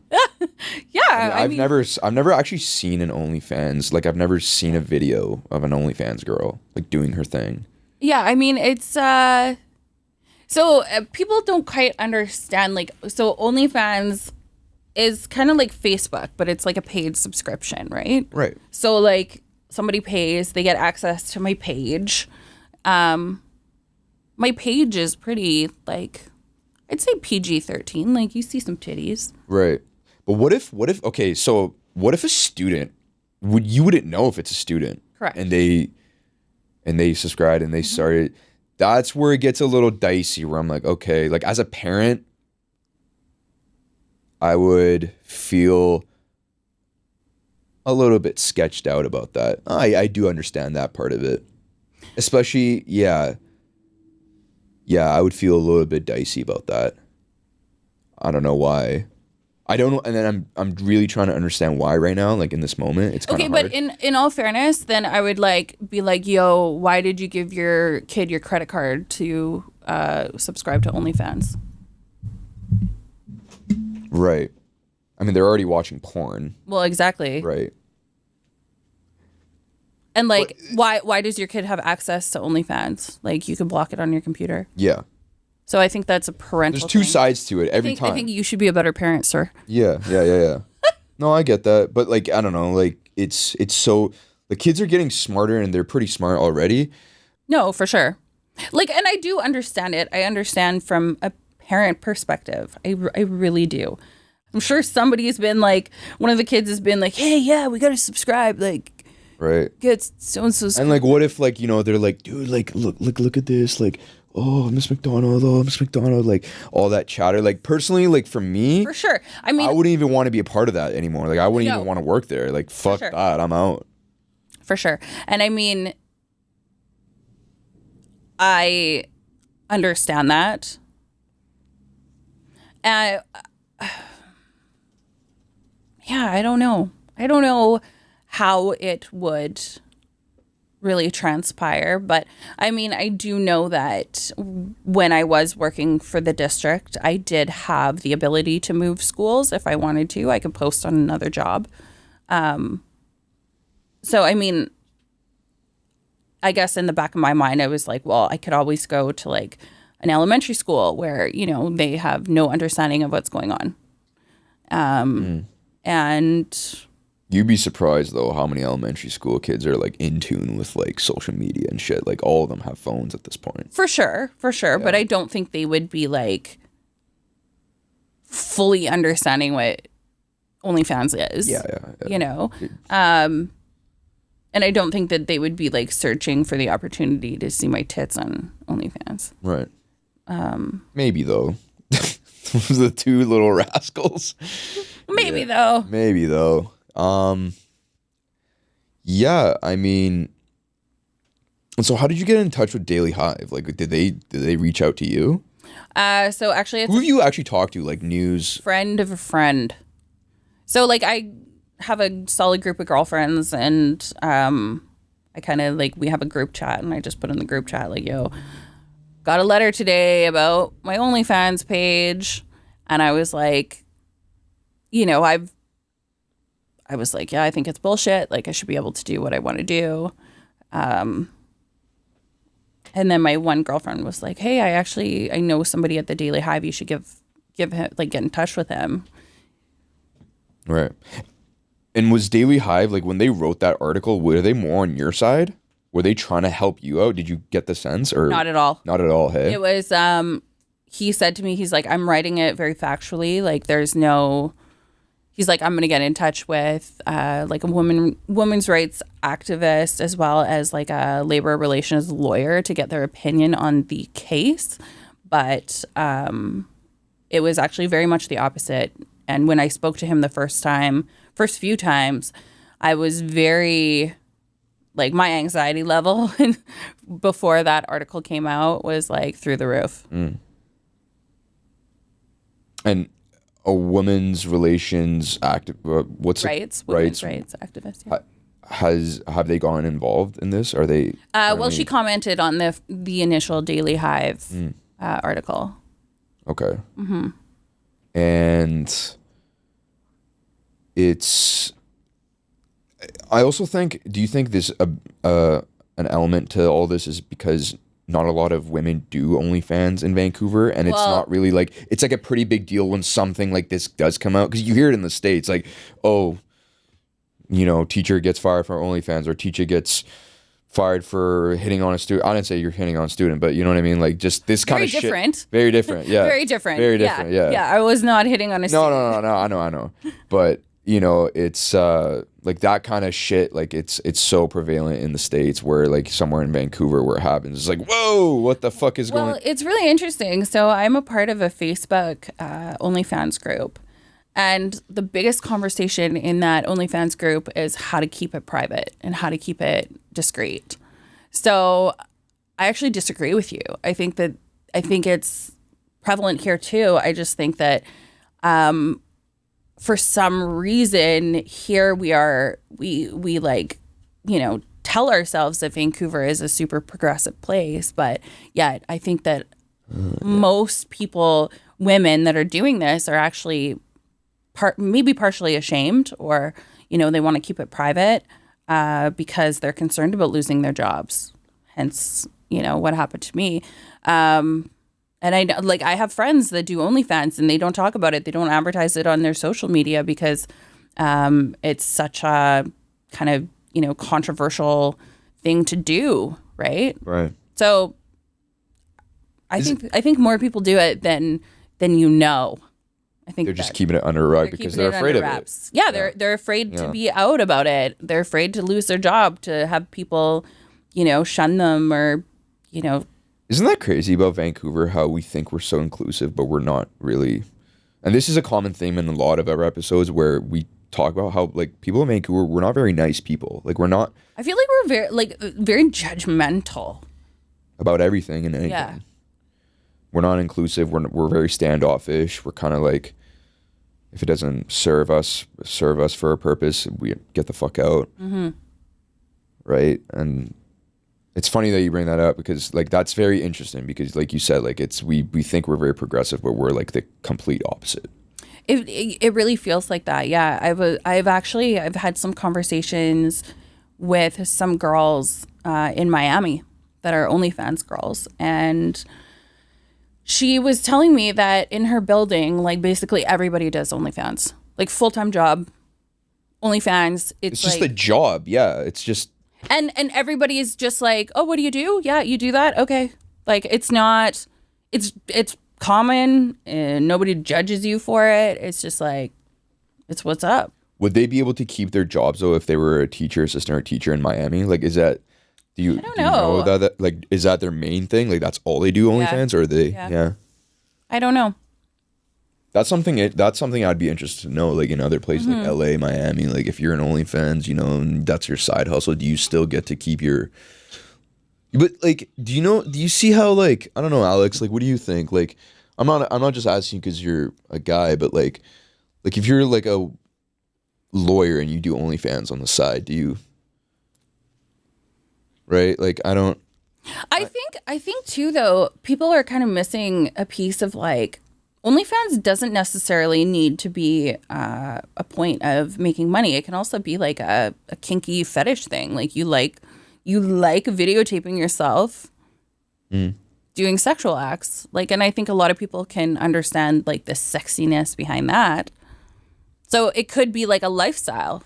Yeah, I've never actually seen an OnlyFans. Like, I've never seen a video of an OnlyFans girl like doing her thing. Yeah, I mean, it's people don't quite understand. Like, so OnlyFans is kind of like Facebook, but it's like a paid subscription, right? Right. So like somebody pays, they get access to my page. My page is pretty, like, I'd say PG-13. Like, you see some titties. Right. But what if okay, so what if a student you wouldn't know if it's a student. Correct. And they subscribed and they started. That's where it gets a little dicey, where I'm like, okay, like as a parent, I would feel a little bit sketched out about that. I do understand that part of it. Especially, yeah, I would feel a little bit dicey about that. I don't know why. I don't know, and then I'm really trying to understand why right now, like in this moment. It's kind of hard. But in all fairness, then I would be like, yo, why did you give your kid your credit card to subscribe to OnlyFans? Right. I mean, they're already watching porn. Well, exactly. Right. And why does your kid have access to OnlyFans? Like, you can block it on your computer. Yeah. So I think that's a parental There's two thing. sides to it every time. I think you should be a better parent, sir. Yeah. No, I get that. But like, I don't know, like it's so the kids are getting smarter and they're pretty smart already. No, for sure. Like, and I do understand it. I understand from a parent perspective. I really do. I'm sure somebody's been like, one of the kids has been like, hey, yeah, we got to subscribe. Like, right. Get so-and-so's. And like, what if like, you know, they're like, dude, like, look at this. Like, oh, Miss McDonald, like all that chatter. Like personally, like for me, for sure. I mean, I wouldn't even want to be a part of that anymore. Like I wouldn't even want to work there. Like fuck sure. that, I'm out. For sure. And I mean, I understand that. Yeah, I don't know. I don't know how it would really transpire, but I mean, I do know that when I was working for the district, I did have the ability to move schools if I wanted to. I could post on another job. So I mean, I guess in the back of my mind, I was like, well, I could always go to like an elementary school where, you know, they have no understanding of what's going on. And you'd be surprised though how many elementary school kids are like in tune with like social media and shit. Like all of them have phones at this point. For sure. Yeah. But I don't think they would be like fully understanding what OnlyFans is. Yeah. You know? And I don't think that they would be like searching for the opportunity to see my tits on OnlyFans. Right. Maybe though. Those are the two little rascals. Maybe though. Yeah, I mean, and so how did you get in touch with Daily Hive? Like, did they reach out to you? So actually, who have you actually talked to? Like news friend of a friend. So like I have a solid group of girlfriends, and I kind of like, we have a group chat, and I just put in the group chat like, yo, got a letter today about my OnlyFans page, and I was like, you know, I was like, yeah, I think it's bullshit. Like, I should be able to do what I want to do. And then my one girlfriend was like, hey, I know somebody at the Daily Hive. You should give him, like, get in touch with him. Right. And was Daily Hive, like, when they wrote that article, were they more on your side? Were they trying to help you out? Did you get the sense? Or not at all? Not at all, hey? It was, he said to me, he's like, I'm writing it very factually. Like, there's no... He's like, I'm going to get in touch with like a women's rights activist, as well as like a labor relations lawyer, to get their opinion on the case. But it was actually very much the opposite. And when I spoke to him the first few times, I was very, like, my anxiety level before that article came out was like through the roof. And a women's relations women's rights activist. Yeah. Have they gone involved in this? Are they? Well, she commented on the initial Daily Hive article. Okay. Mm-hmm. And it's. I also think. Do you think this an element to all this is because not a lot of women do OnlyFans in Vancouver, and it's not really like, it's like a pretty big deal when something like this does come out, because you hear it in the States, like, oh, you know, teacher gets fired for OnlyFans, or teacher gets fired for hitting on a student. I didn't say you're hitting on a student, but you know what I mean? Like, just this kind of shit. Very different. Yeah. Very different. Yeah. Yeah, I was not hitting on a student. No, I know. But, you know, it's like that kind of shit, like it's so prevalent in the States, where like somewhere in Vancouver where it happens, it's like, whoa, what the fuck is going on? Well, it's really interesting. So I'm a part of a Facebook OnlyFans group. And the biggest conversation in that OnlyFans group is how to keep it private and how to keep it discreet. So I actually disagree with you. I think it's prevalent here too. I just think that for some reason here we like, tell ourselves that Vancouver is a super progressive place, but yet I think that most people, women that are doing this, are actually maybe partially ashamed, or they want to keep it private because they're concerned about losing their jobs. Hence, what happened to me. And I have friends that do OnlyFans and they don't talk about it. They don't advertise it on their social media because it's such a kind of controversial thing to do, right? Right. So I think more people do it than I think they're just keeping it under a rug because they're afraid of it. Yeah, they're afraid to be out about it. They're afraid to lose their job, to have people, shun them, or Isn't that crazy about Vancouver? How we think we're so inclusive, but we're not really. And this is a common theme in a lot of our episodes where we talk about how like people in Vancouver, we're not very nice people. Like we're not. I feel like we're very judgmental About everything and anything. Yeah. We're not inclusive. We're very standoffish. We're kind of like, if it doesn't serve us for a purpose, we get the fuck out. Mm-hmm. Right? And it's funny that you bring that up because like that's very interesting because like you said, like we think we're very progressive, but we're like the complete opposite. It really feels like that. Yeah. I've had some conversations with some girls in Miami that are OnlyFans girls, and she was telling me that in her building, like basically everybody does OnlyFans, like full-time job, OnlyFans. It's just like, a job. Yeah. It's just. And everybody is just like, oh, what do you do? Yeah, you do that. Okay. Like it's common and nobody judges you for it. It's just like, it's what's up. Would they be able to keep their jobs though if they were a teacher, assistant, or teacher in Miami? Like, is that? I don't know. Do you know that? Like, is that their main thing? Like, that's all they do, OnlyFans, or are they? Yeah. I don't know. That's something I'd be interested to know. Like in other places like LA, Miami, like if you're an OnlyFans, and that's your side hustle, do you still get to keep your? But like, do you see how like I don't know, Alex? Like, what do you think? Like, I'm not just asking because you're a guy, but like if you're like a lawyer and you do OnlyFans on the side, do you? Right? Like, I don't. I think too, though, people are kind of missing a piece of like, OnlyFans doesn't necessarily need to be a point of making money. It can also be like a kinky fetish thing. Like you like videotaping yourself doing sexual acts. Like, and I think a lot of people can understand like the sexiness behind that. So it could be like a lifestyle,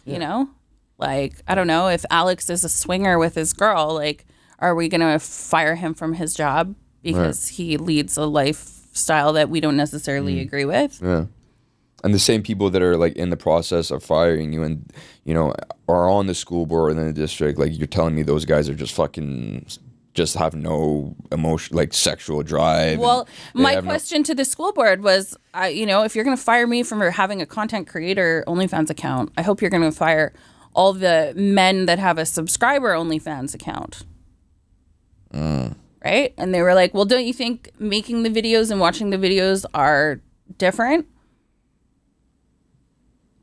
Like, I don't know, if Alex is a swinger with his girl, like, are we going to fire him from his job because he leads a lifestyle that we don't necessarily agree with? Yeah. And the same people that are like in the process of firing you and, are on the school board in the district, like you're telling me those guys are just fucking, just have no emotion, like sexual drive. Well, my question to the school board was, if you're going to fire me from having a content creator OnlyFans account, I hope you're going to fire all the men that have a subscriber OnlyFans account. Right? And they were like, well, don't you think making the videos and watching the videos are different?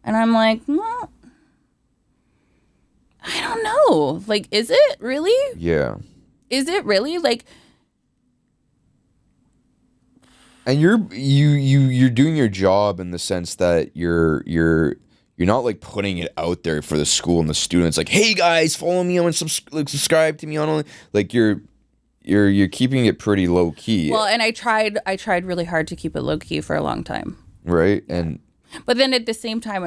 And I'm like, well, I don't know. Like, is it really? Yeah. Is it really? Like, and you're doing your job in the sense that you're not like putting it out there for the school and the students like, hey guys, follow me on subscribe to me on like you're keeping it pretty low key. Well, and I tried really hard to keep it low key for a long time. Right. But then at the same time,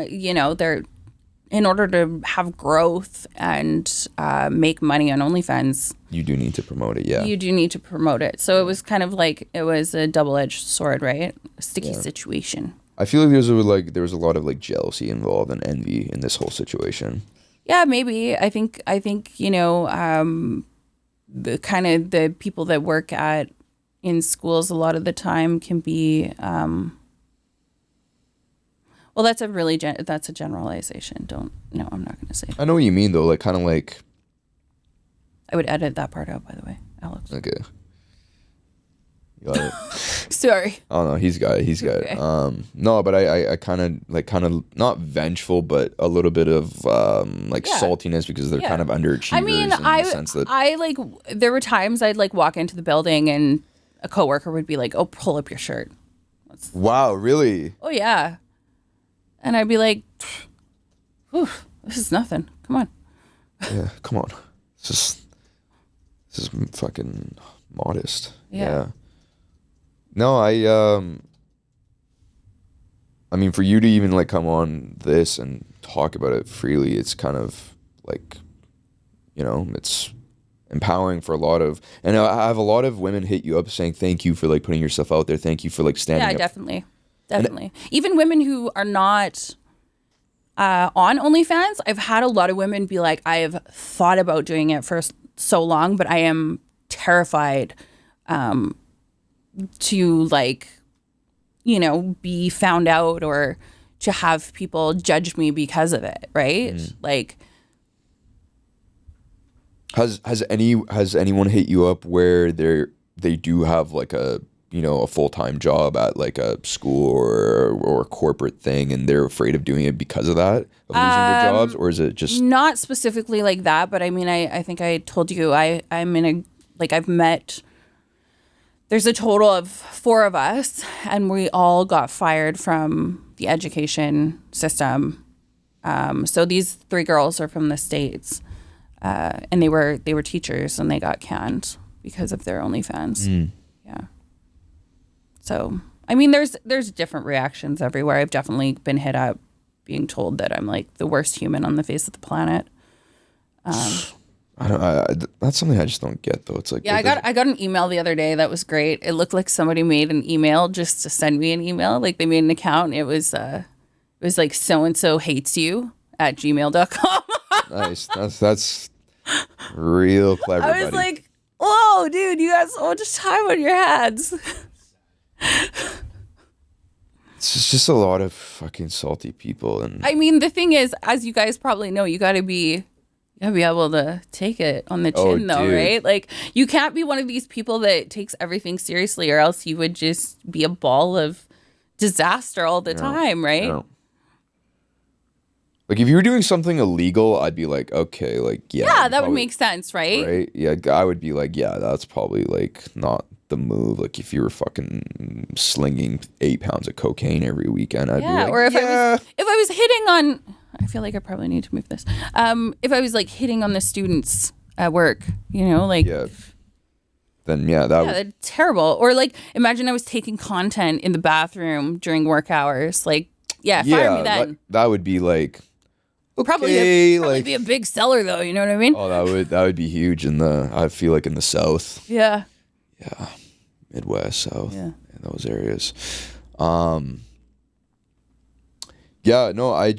they're in order to have growth and make money on OnlyFans, you do need to promote it. Yeah. You do need to promote it. So it was kind of like it was a double-edged sword, right? A sticky situation. I feel like there was a lot of like jealousy involved and envy in this whole situation. Yeah, maybe. I think the kind of the people that work in schools a lot of the time can be Well, that's a really that's a generalization. No, I'm not going to say that. I know what you mean though. Like kind of like. I would edit that part out, by the way, Alex. Okay. Got it. Sorry. Oh no, he's got it. Okay. No, but I kind of not vengeful, but a little bit of like saltiness because they're kind of underachievers. I mean, in the sense that I like there were times I'd like walk into the building and a coworker would be like, "Oh, pull up your shirt." wow, really? Oh yeah, and I'd be like, "Whew, this is nothing. Come on." Yeah, come on. This is fucking modest. Yeah. No, I mean, for you to even like come on this and talk about it freely, it's kind of like, it's empowering for a lot of, and I have a lot of women hit you up saying thank you for like putting yourself out there, thank you for like standing up. Definitely. Even women who are not on OnlyFans, I've had a lot of women be like, I have thought about doing it for so long, but I am terrified to like, be found out or to have people judge me because of it, right? Like, has anyone hit you up where they do have like a full-time job at like a school or a corporate thing and they're afraid of doing it because of that, of losing their jobs, or is it just not specifically like that? But I mean, I think I told you I'm in a I've met. There's a total of 4 of us, and we all got fired from the education system. So these 3 girls are from the States, and they were teachers, and they got canned because of their OnlyFans. Yeah. So I mean, there's different reactions everywhere. I've definitely been hit up, being told that I'm like the worst human on the face of the planet. That's something I just don't get though. It's like I got an email the other day that was great. It looked like somebody made an email just to send me an email. Like they made an account. It was like so and so hates you at gmail.com. Nice. That's real clever. I was like, whoa, dude, you got so much time on your hands. It's just a lot of fucking salty people, and I mean, the thing is, as you guys probably know, you gotta be able to take it on the chin, though, dude. right? Like, you can't be one of these people that takes everything seriously, or else you would just be a ball of disaster all the time, right? Yeah. Like, if you were doing something illegal, I'd be like, okay, like, yeah, that would make sense, right? Right? Yeah, I would be like, yeah, that's probably like not the move. Like, if you were fucking slinging 8 pounds of cocaine every weekend, I'd be like, or if I was hitting on, I feel like I probably need to move this. If I was like hitting on the students at work, like, then that terrible. Or like, imagine I was taking content in the bathroom during work hours. Like, fire me then. That would be like, okay, probably be a big seller though. You know what I mean? Oh, that would be huge I feel like in the South. Yeah. Yeah. Midwest, South. Yeah. In those areas. Yeah, no, I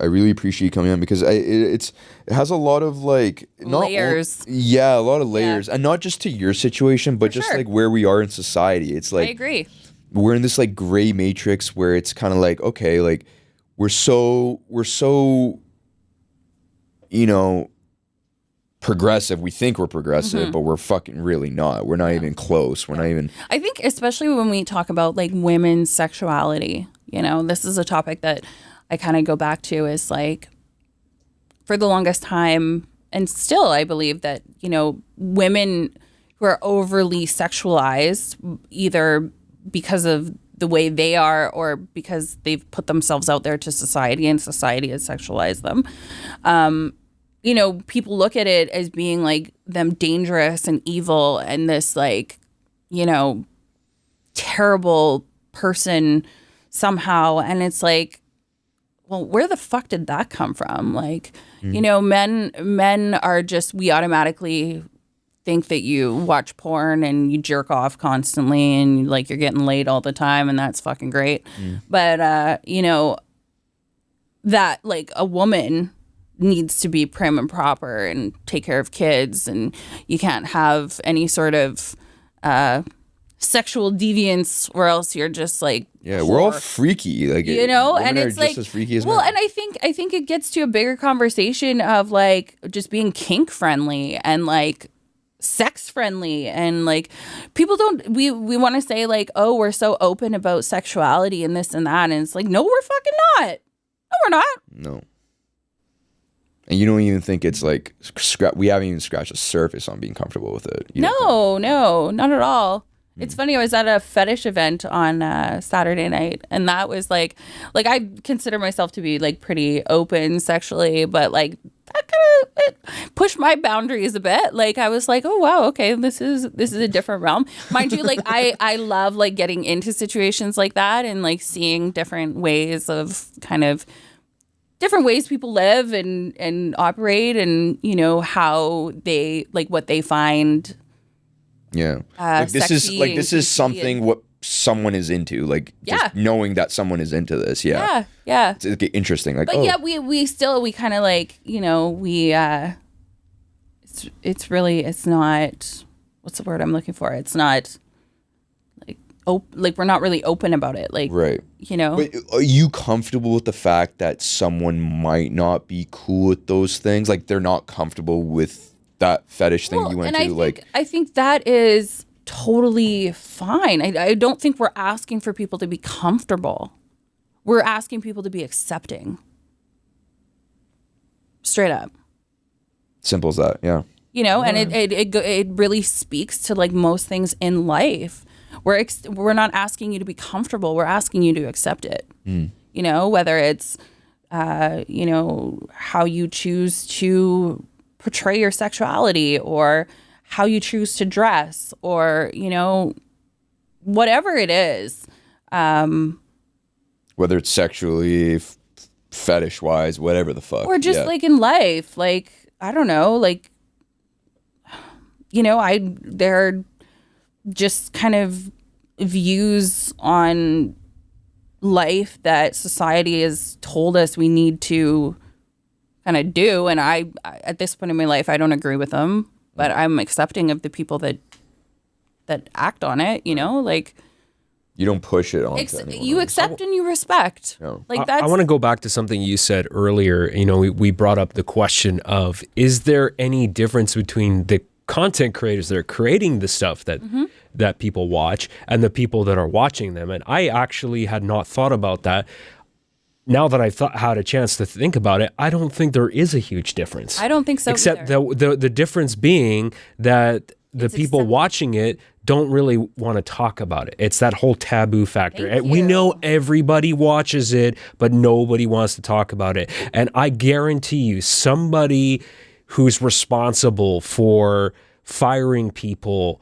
really appreciate you coming on because it has a lot of like layers. A lot of layers, and not just to your situation, but just like where we are in society. It's like, I agree. We're in this like gray matrix where it's kind of like, okay, like we're so progressive. We think we're progressive, but we're fucking really not. We're not even close. We're not even. I think especially when we talk about like women's sexuality, this is a topic that I kind of go back to is like, for the longest time, and still I believe that, women who are overly sexualized, either because of the way they are or because they've put themselves out there to society and society has sexualized them. People look at it as being like them dangerous and evil and this like, terrible person somehow. And it's like, well, where the fuck did that come from? Like, men are just, we automatically think that you watch porn and you jerk off constantly and like you're getting laid all the time and that's fucking great. But, that like a woman needs to be prim and proper and take care of kids, and you can't have any sort of sexual deviance, or else you're just like, Yeah, we're all freaky, like, you know, women and are it's just like, as freaky as well, men. and I think it gets to a bigger conversation of like just being kink friendly and like sex friendly, and like people don't, we want to say like, oh, we're so open about sexuality and this and that, and it's like, no, we're fucking not. No, we're not. No. And you don't even think it's like, we haven't even scratched the surface on being comfortable with it. You don't No, not at all. It's funny, I was at a fetish event on Saturday night, and that was like I consider myself to be like pretty open sexually, but like that kind of pushed my boundaries a bit. Like I was like, oh wow, okay, this is a different realm. Mind you, like I love like getting into situations like that and like seeing different ways of kind of different ways people live and operate, and you know how they like what they find. Yeah. This is something what someone is into. Like just knowing that someone is into this. Yeah. Yeah. It's interesting. Like, but yeah, we kind of like, you know, it's really, it's not, what's the word I'm looking for? It's not like we're not really open about it. Like, right. You know, but are you comfortable with the fact that someone might not be cool with those things? Like they're not comfortable with that fetish thing you went to? I think that is totally fine. I don't think we're asking for people to be comfortable. We're asking people to be accepting. Straight up. Simple as that. Yeah. You know, and it really speaks to like most things in life. We're not asking you to be comfortable. We're asking you to accept it. You know, whether it's you know, how you choose to portray your sexuality, or how you choose to dress, or you know, whatever it is, whether it's sexually, fetish wise, whatever the fuck, or just like in life, like I don't know, like you know, there are just kind of views on life that society has told us we need to kind of do, and I at this point in my life I don't agree with them, but I'm accepting of the people that act on it, you know, like you don't push it on you accept and you respect. Like that's, I want to go back to something you said earlier. You know, we brought up the question of, is there any difference between the content creators that are creating the stuff that that people watch and the people that are watching them? And I actually had not thought about that. Now that I've had a chance to think about it, I don't think there is a huge difference. I don't think so except either. the difference being that the people watching it don't really want to talk about it. It's that whole taboo factor. And we know everybody watches it, but nobody wants to talk about it. And I guarantee you, somebody who's responsible for firing people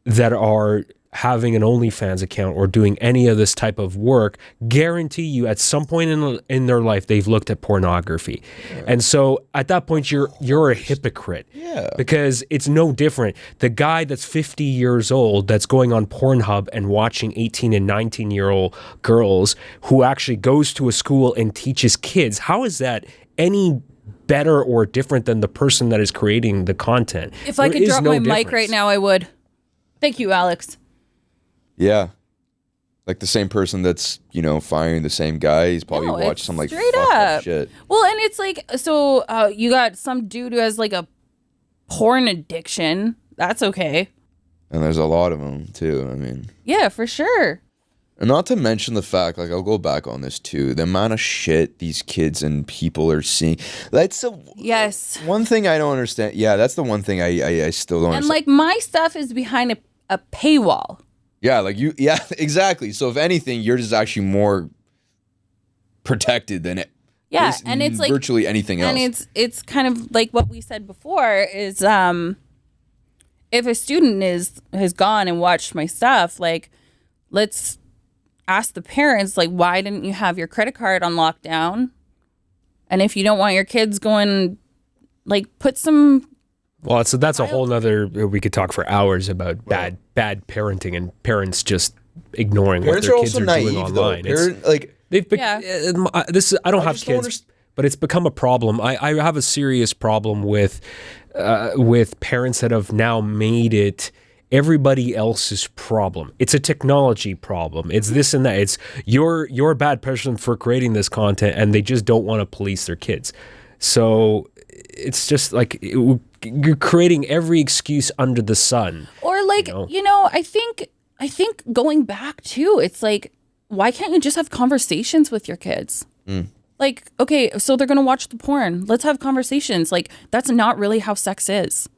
that are having an OnlyFans account or doing any of this type of work, guarantee you at some point in their life they've looked at pornography. And so at that point you're a hypocrite. Because it's no different. The guy that's 50 years old that's going on Pornhub and watching 18 and 19-year-old girls who actually goes to a school and teaches kids, how is that any better or different than the person that is creating the content? If I could drop my mic right now, I would. Thank you, Alex. Yeah. Like the same person that's, you know, firing the same guy, he's probably watched some like fucked up shit. Well, and it's like, so you got some dude who has like a porn addiction. That's okay. And there's a lot of them too. I mean, yeah, for sure. And not to mention the fact, like, I'll go back on this too, the amount of shit these kids and people are seeing. That's one thing I don't understand. Yeah, that's the one thing I still don't understand. And like my stuff is behind a paywall. Yeah, like yeah, exactly. So if anything, yours is actually more protected than it. Yeah, and it's like virtually anything else. And it's kind of like what we said before is if a student has gone and watched my stuff, like let's ask the parents, like, why didn't you have your credit card on lockdown? And if you don't want your kids going, like, put some. Well, so that's a whole nother. We could talk for hours about bad parenting and parents just ignoring what their kids are doing online. I don't have kids, but it's become a problem. I have a serious problem with parents that have now made it everybody else's problem. It's a technology problem. It's this and that. It's you're a bad person for creating this content, and they just don't want to police their kids. So it's just like you're creating every excuse under the sun. Or like, I think going back too, it's like, why can't you just have conversations with your kids? Like, okay, so they're going to watch the porn. Let's have conversations. Like, that's not really how sex is.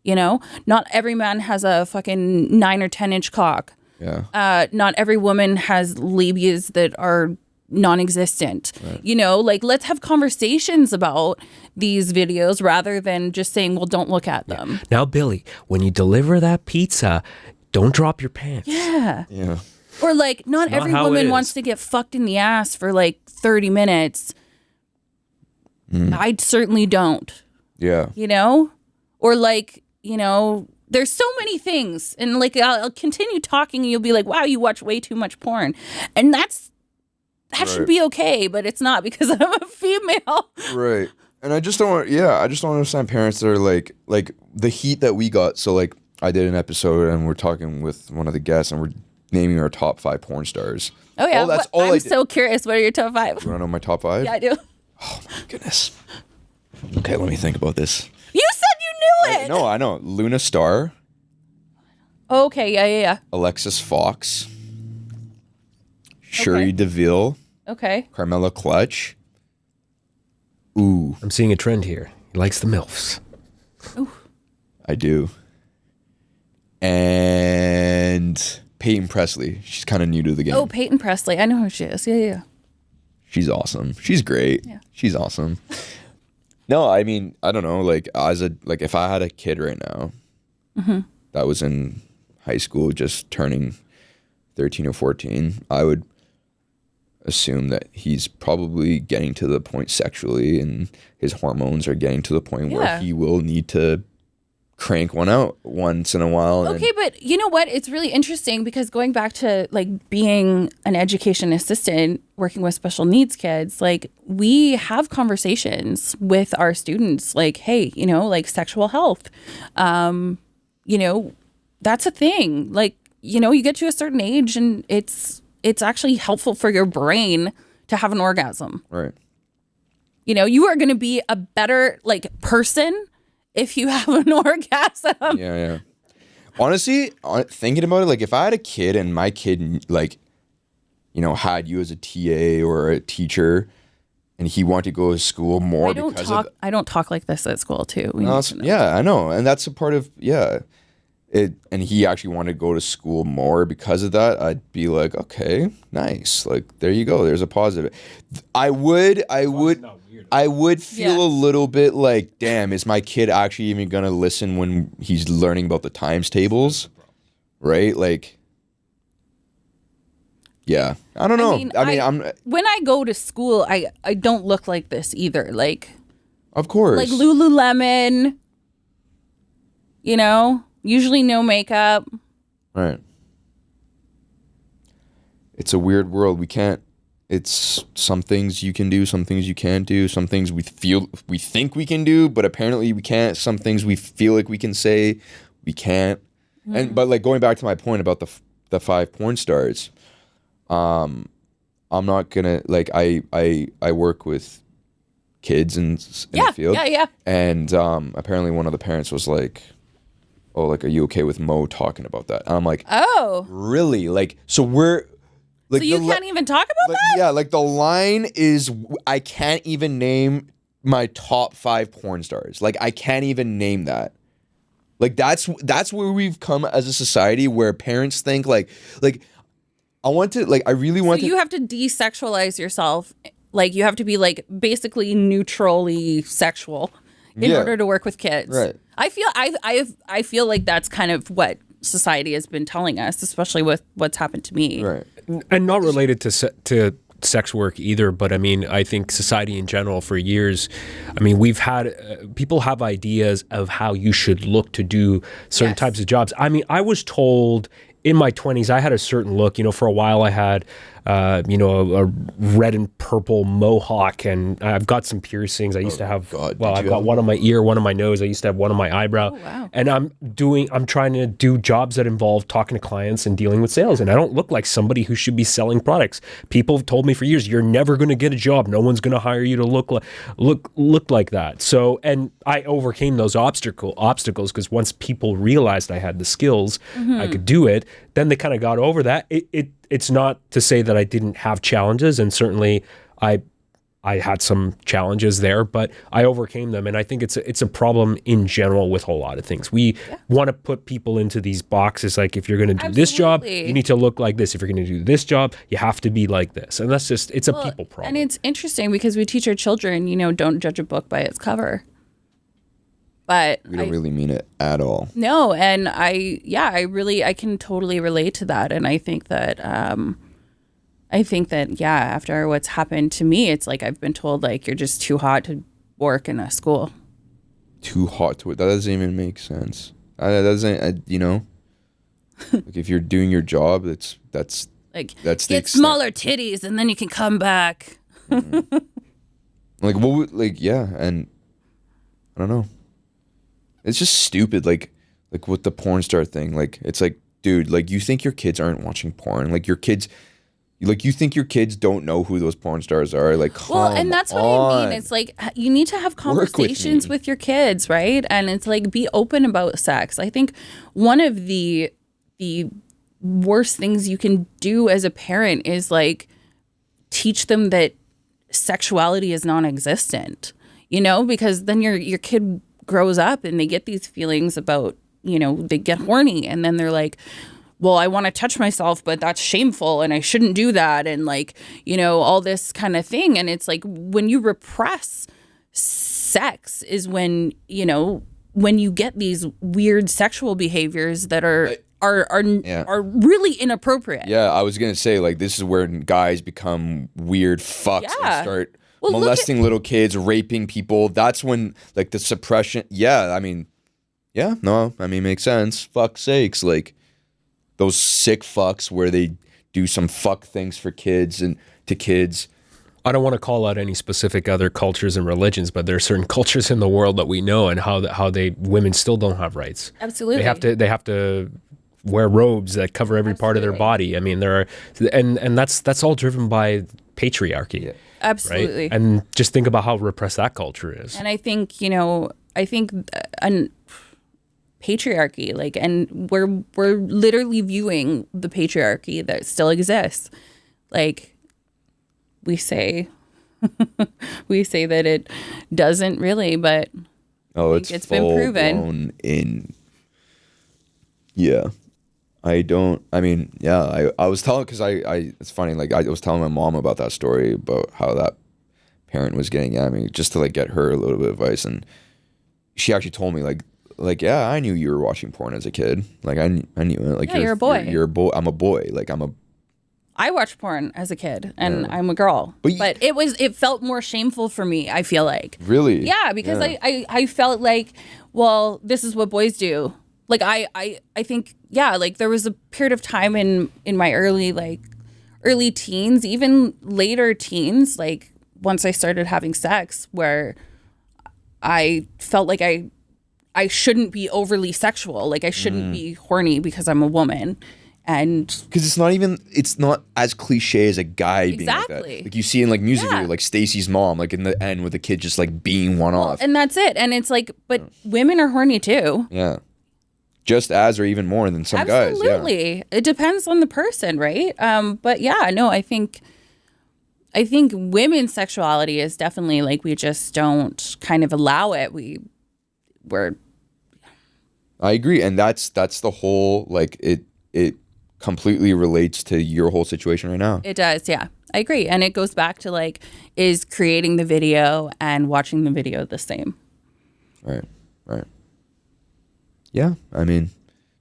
Not every man has a fucking 9 or 10-inch cock. Yeah. Not every woman has labias that are non-existent. Right. Like, let's have conversations about these videos rather than just saying, well, don't look at them. Now, Billy, when you deliver that pizza, don't drop your pants. Yeah. Yeah. Or like, not every woman wants to get fucked in the ass for like 30 minutes. I certainly don't. Yeah. Or like, there's so many things. And like, I'll continue talking and you'll be like, wow, you watch way too much porn. And that should be okay, but it's not because I'm a female. Right. And I just don't understand parents that are like the heat that we got. So like, I did an episode and we're talking with one of the guests and we're naming our top 5 porn stars. Oh yeah. I'm so curious. What are your top 5? You want to know my top 5? Yeah, I do. Oh my goodness. Okay, let me think about this. You said you knew it. No, I know. Luna Star. Okay, yeah. Alexis Fox. Shuri DeVille. Okay. Carmela Clutch. Ooh. I'm seeing a trend here. He likes the MILFs. Ooh. I do. And Peyton Presley. She's kind of new to the game. Oh, Peyton Presley. I know who she is. Yeah. She's awesome. She's great. Yeah. She's awesome. No, I mean, I don't know. Like, if I had a kid right now that was in high school, just turning 13 or 14, I would assume that he's probably getting to the point sexually and his hormones are getting to the point where he will need to crank one out once in a while. Okay, but you know what? It's really interesting because going back to like being an education assistant, working with special needs kids, like we have conversations with our students like, hey, like sexual health, that's a thing. Like, you get to a certain age and it's actually helpful for your brain to have an orgasm. Right. You are going to be a better like person if you have an orgasm. Yeah. Honestly, thinking about it, like if I had a kid and my kid like, had you as a TA or a teacher and he wanted to go to school more I don't talk like this at school too. Yeah, I know. And that's a part of, and he actually wanted to go to school more because of that, I'd be like, okay, nice. Like, there you go. There's a positive. I would feel a little bit like, damn, is my kid actually even going to listen when he's learning about the times tables? Right? Like, yeah. I don't know. I mean, when I go to school, I don't look like this either. Like, of course. Like Lululemon, usually no makeup. Right. It's a weird world. It's some things you can do, some things you can't do, some things we think we can do, but apparently we can't. Some things we feel like we can say, we can't. But like going back to my point about the 5 porn stars, I'm not gonna like I work with kids in the field. Yeah. And apparently one of the parents was like, oh, like, are you okay with Mo talking about that? And I'm like, oh, really? Like, so we're like, so you can't even talk about that? Yeah, like the line is, I can't even name my top 5 porn stars. Like, I can't even name that. Like, that's where we've come as a society where parents think like I really want to. You have to desexualize yourself. Like, you have to be like basically neutrally sexual in order to work with kids. Right. I feel like that's kind of what society has been telling us, especially with what's happened to me. Right. And not related to sex work either, but I mean, I think society in general for years, I mean, we've had people have ideas of how you should look to do certain types of jobs. I mean, I was told in my 20s, I had a certain look. For a while I had a red and purple mohawk, and I've got some piercings. I used to have, I've got one on my ear, one on my nose. I used to have one on my eyebrow. Oh, wow. And I'm trying to do jobs that involve talking to clients and dealing with sales. And I don't look like somebody who should be selling products. People have told me for years, you're never going to get a job. No one's going to hire you to look like that. So, and I overcame those obstacles because once people realized I had the skills, I could do it. Then they kind of got over that. It's not to say that I didn't have challenges, and certainly I had some challenges there, but I overcame them. And I think it's a problem in general with a lot of things. We want to put people into these boxes. Like, if you're going to do this job, you need to look like this. If you're going to do this job, you have to be like this. And that's just, it's a people problem. And it's interesting because we teach our children, don't judge a book by its cover. But we don't really mean it at all. No, and I can totally relate to that. And I think that after what's happened to me, it's like I've been told, like, you're just too hot to work in a school. Too hot to it. That doesn't even make sense. That doesn't, like, if you're doing your job, that's get smaller titties and then you can come back. Mm-hmm. And I don't know. It's just stupid, like with the porn star thing. Like, it's like, dude, like, you think your kids aren't watching porn? Like, you think your kids don't know who those porn stars are? Like, come on. Well, and that's what I mean. It's like, you need to have conversations with your kids, right? And it's like, be open about sex. I think one of the worst things you can do as a parent is, like, teach them that sexuality is non-existent, because then your kid grows up and they get these feelings about, they get horny, and then they're like, well, I want to touch myself, but that's shameful and I shouldn't do that. And, like, all this kind of thing. And it's like, when you repress sex is when you get these weird sexual behaviors that are really inappropriate. Yeah, I was going to say, like, this is where guys become weird fucks and start molesting little kids, raping people. That's when, like, the suppression. Makes sense. Fuck's sakes. Like, those sick fucks where they do some fuck things for kids and to kids. I don't want to call out any specific other cultures and religions, but there are certain cultures in the world that we know, and how women still don't have rights. Absolutely. They have to wear robes that cover every part of their body. I mean, and that's all driven by patriarchy. Yeah. Absolutely. Right? And just think about how repressed that culture is. And I think, patriarchy, like, and we're literally viewing the patriarchy that still exists. Like, we say that it doesn't really, but it's been proven. I was telling, because it's funny, like, I was telling my mom about that story, about how that parent was getting at me, just to, like, get her a little bit of advice. And she actually told me, like, yeah, I knew you were watching porn as a kid. Like, I knew it. Like, you're a boy. You're a boy. I'm a boy. Like, I watched porn as a kid, and I'm a girl. But it felt more shameful for me, I feel like. Really? Yeah, because I felt like, well, this is what boys do. Like, I think, like, there was a period of time in my early teens, even later teens, like, once I started having sex, where I felt like I shouldn't be overly sexual. Like, I shouldn't be horny because I'm a woman. And because it's not as cliche as a guy being like that. Like, you see in, like, music video, like Stacy's mom, like, in the end with the kid just, like, being one off. And that's it. And it's like, but women are horny too. Yeah. Just as, or even more than some guys. Absolutely. It depends on the person, right? But yeah, no, I think women's sexuality is definitely, like, we just don't kind of allow it. I agree. And that's the whole, like, it completely relates to your whole situation right now. It does, yeah. I agree. And it goes back to, like, is creating the video and watching the video the same? Right. Yeah, I mean,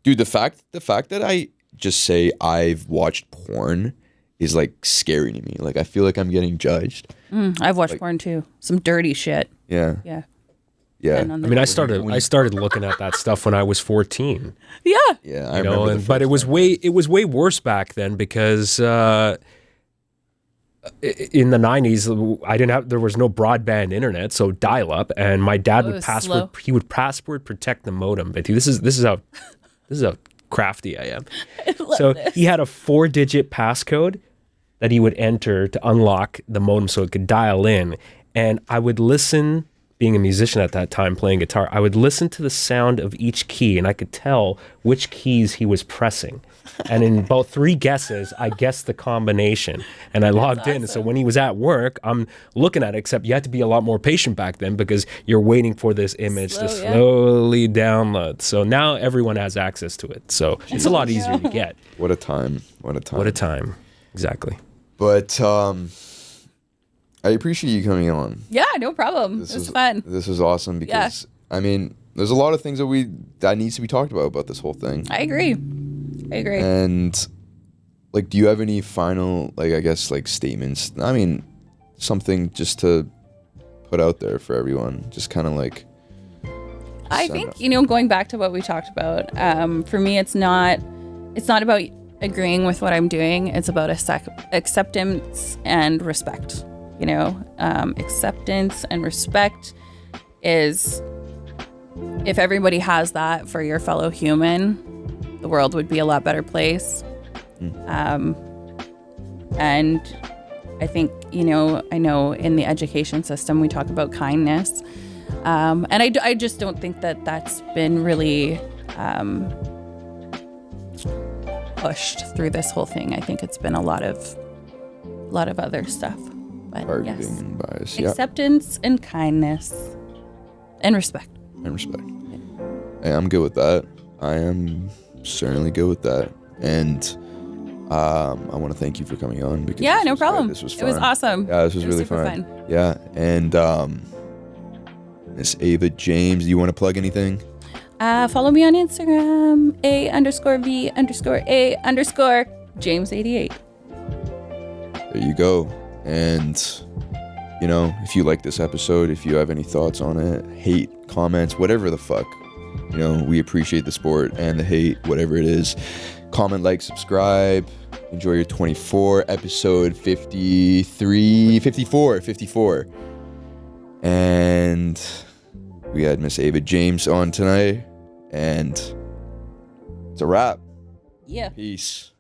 dude, the fact that I just say I've watched porn is, like, scary to me. Like, I feel like I'm getting judged. I've watched porn too. Some dirty shit. Yeah. Yeah. Yeah. I mean, I started looking at that stuff when I was 14. Yeah. Yeah, I remember. But it was way worse back then, because in the 90s, there was no broadband internet, so dial up, and my dad would password protect the modem. But this is how crafty I am. So he had a 4-digit passcode that he would enter to unlock the modem so it could dial in. And I would listen, being a musician at that time, playing guitar, I would listen to the sound of each key, and I could tell which keys he was pressing. And in about 3 guesses, I guessed the combination, and I logged in. So when he was at work, I'm looking at it, except you had to be a lot more patient back then because you're waiting for this image to slowly download. So now everyone has access to it. So it's a lot easier to get. What a time. What a time. What a time. Exactly. But I appreciate you coming on. Yeah, no problem. It was fun. This was awesome because, I mean, there's a lot of things that needs to be talked about this whole thing. I agree. And, like, do you have any final, like, I guess, like, statements? I mean, something just to put out there for everyone. Just kind of like... I think, going back to what we talked about, for me, it's not about agreeing with what I'm doing. It's about acceptance and respect. Acceptance and respect is, if everybody has that for your fellow human, the world would be a lot better place. And I think, I know in the education system, we talk about kindness. And I just don't think that that's been really pushed through this whole thing. I think it's been a lot of other stuff. But targeting and bias. Acceptance and kindness and respect. Hey, I'm good with that. I am certainly good with that. And I want to thank you for coming on. Because no problem. This was fun. It was awesome. Yeah, this was really fun. Yeah, and Miss Ava James, do you want to plug anything? Follow me on Instagram, A_V_A_James88. There you go. And, if you like this episode, if you have any thoughts on it, hate, comments, whatever the fuck, we appreciate the support and the hate, whatever it is. Comment, like, subscribe. Enjoy your 24, episode 54. And we had Miss Ava James on tonight. And it's a wrap. Yeah. Peace.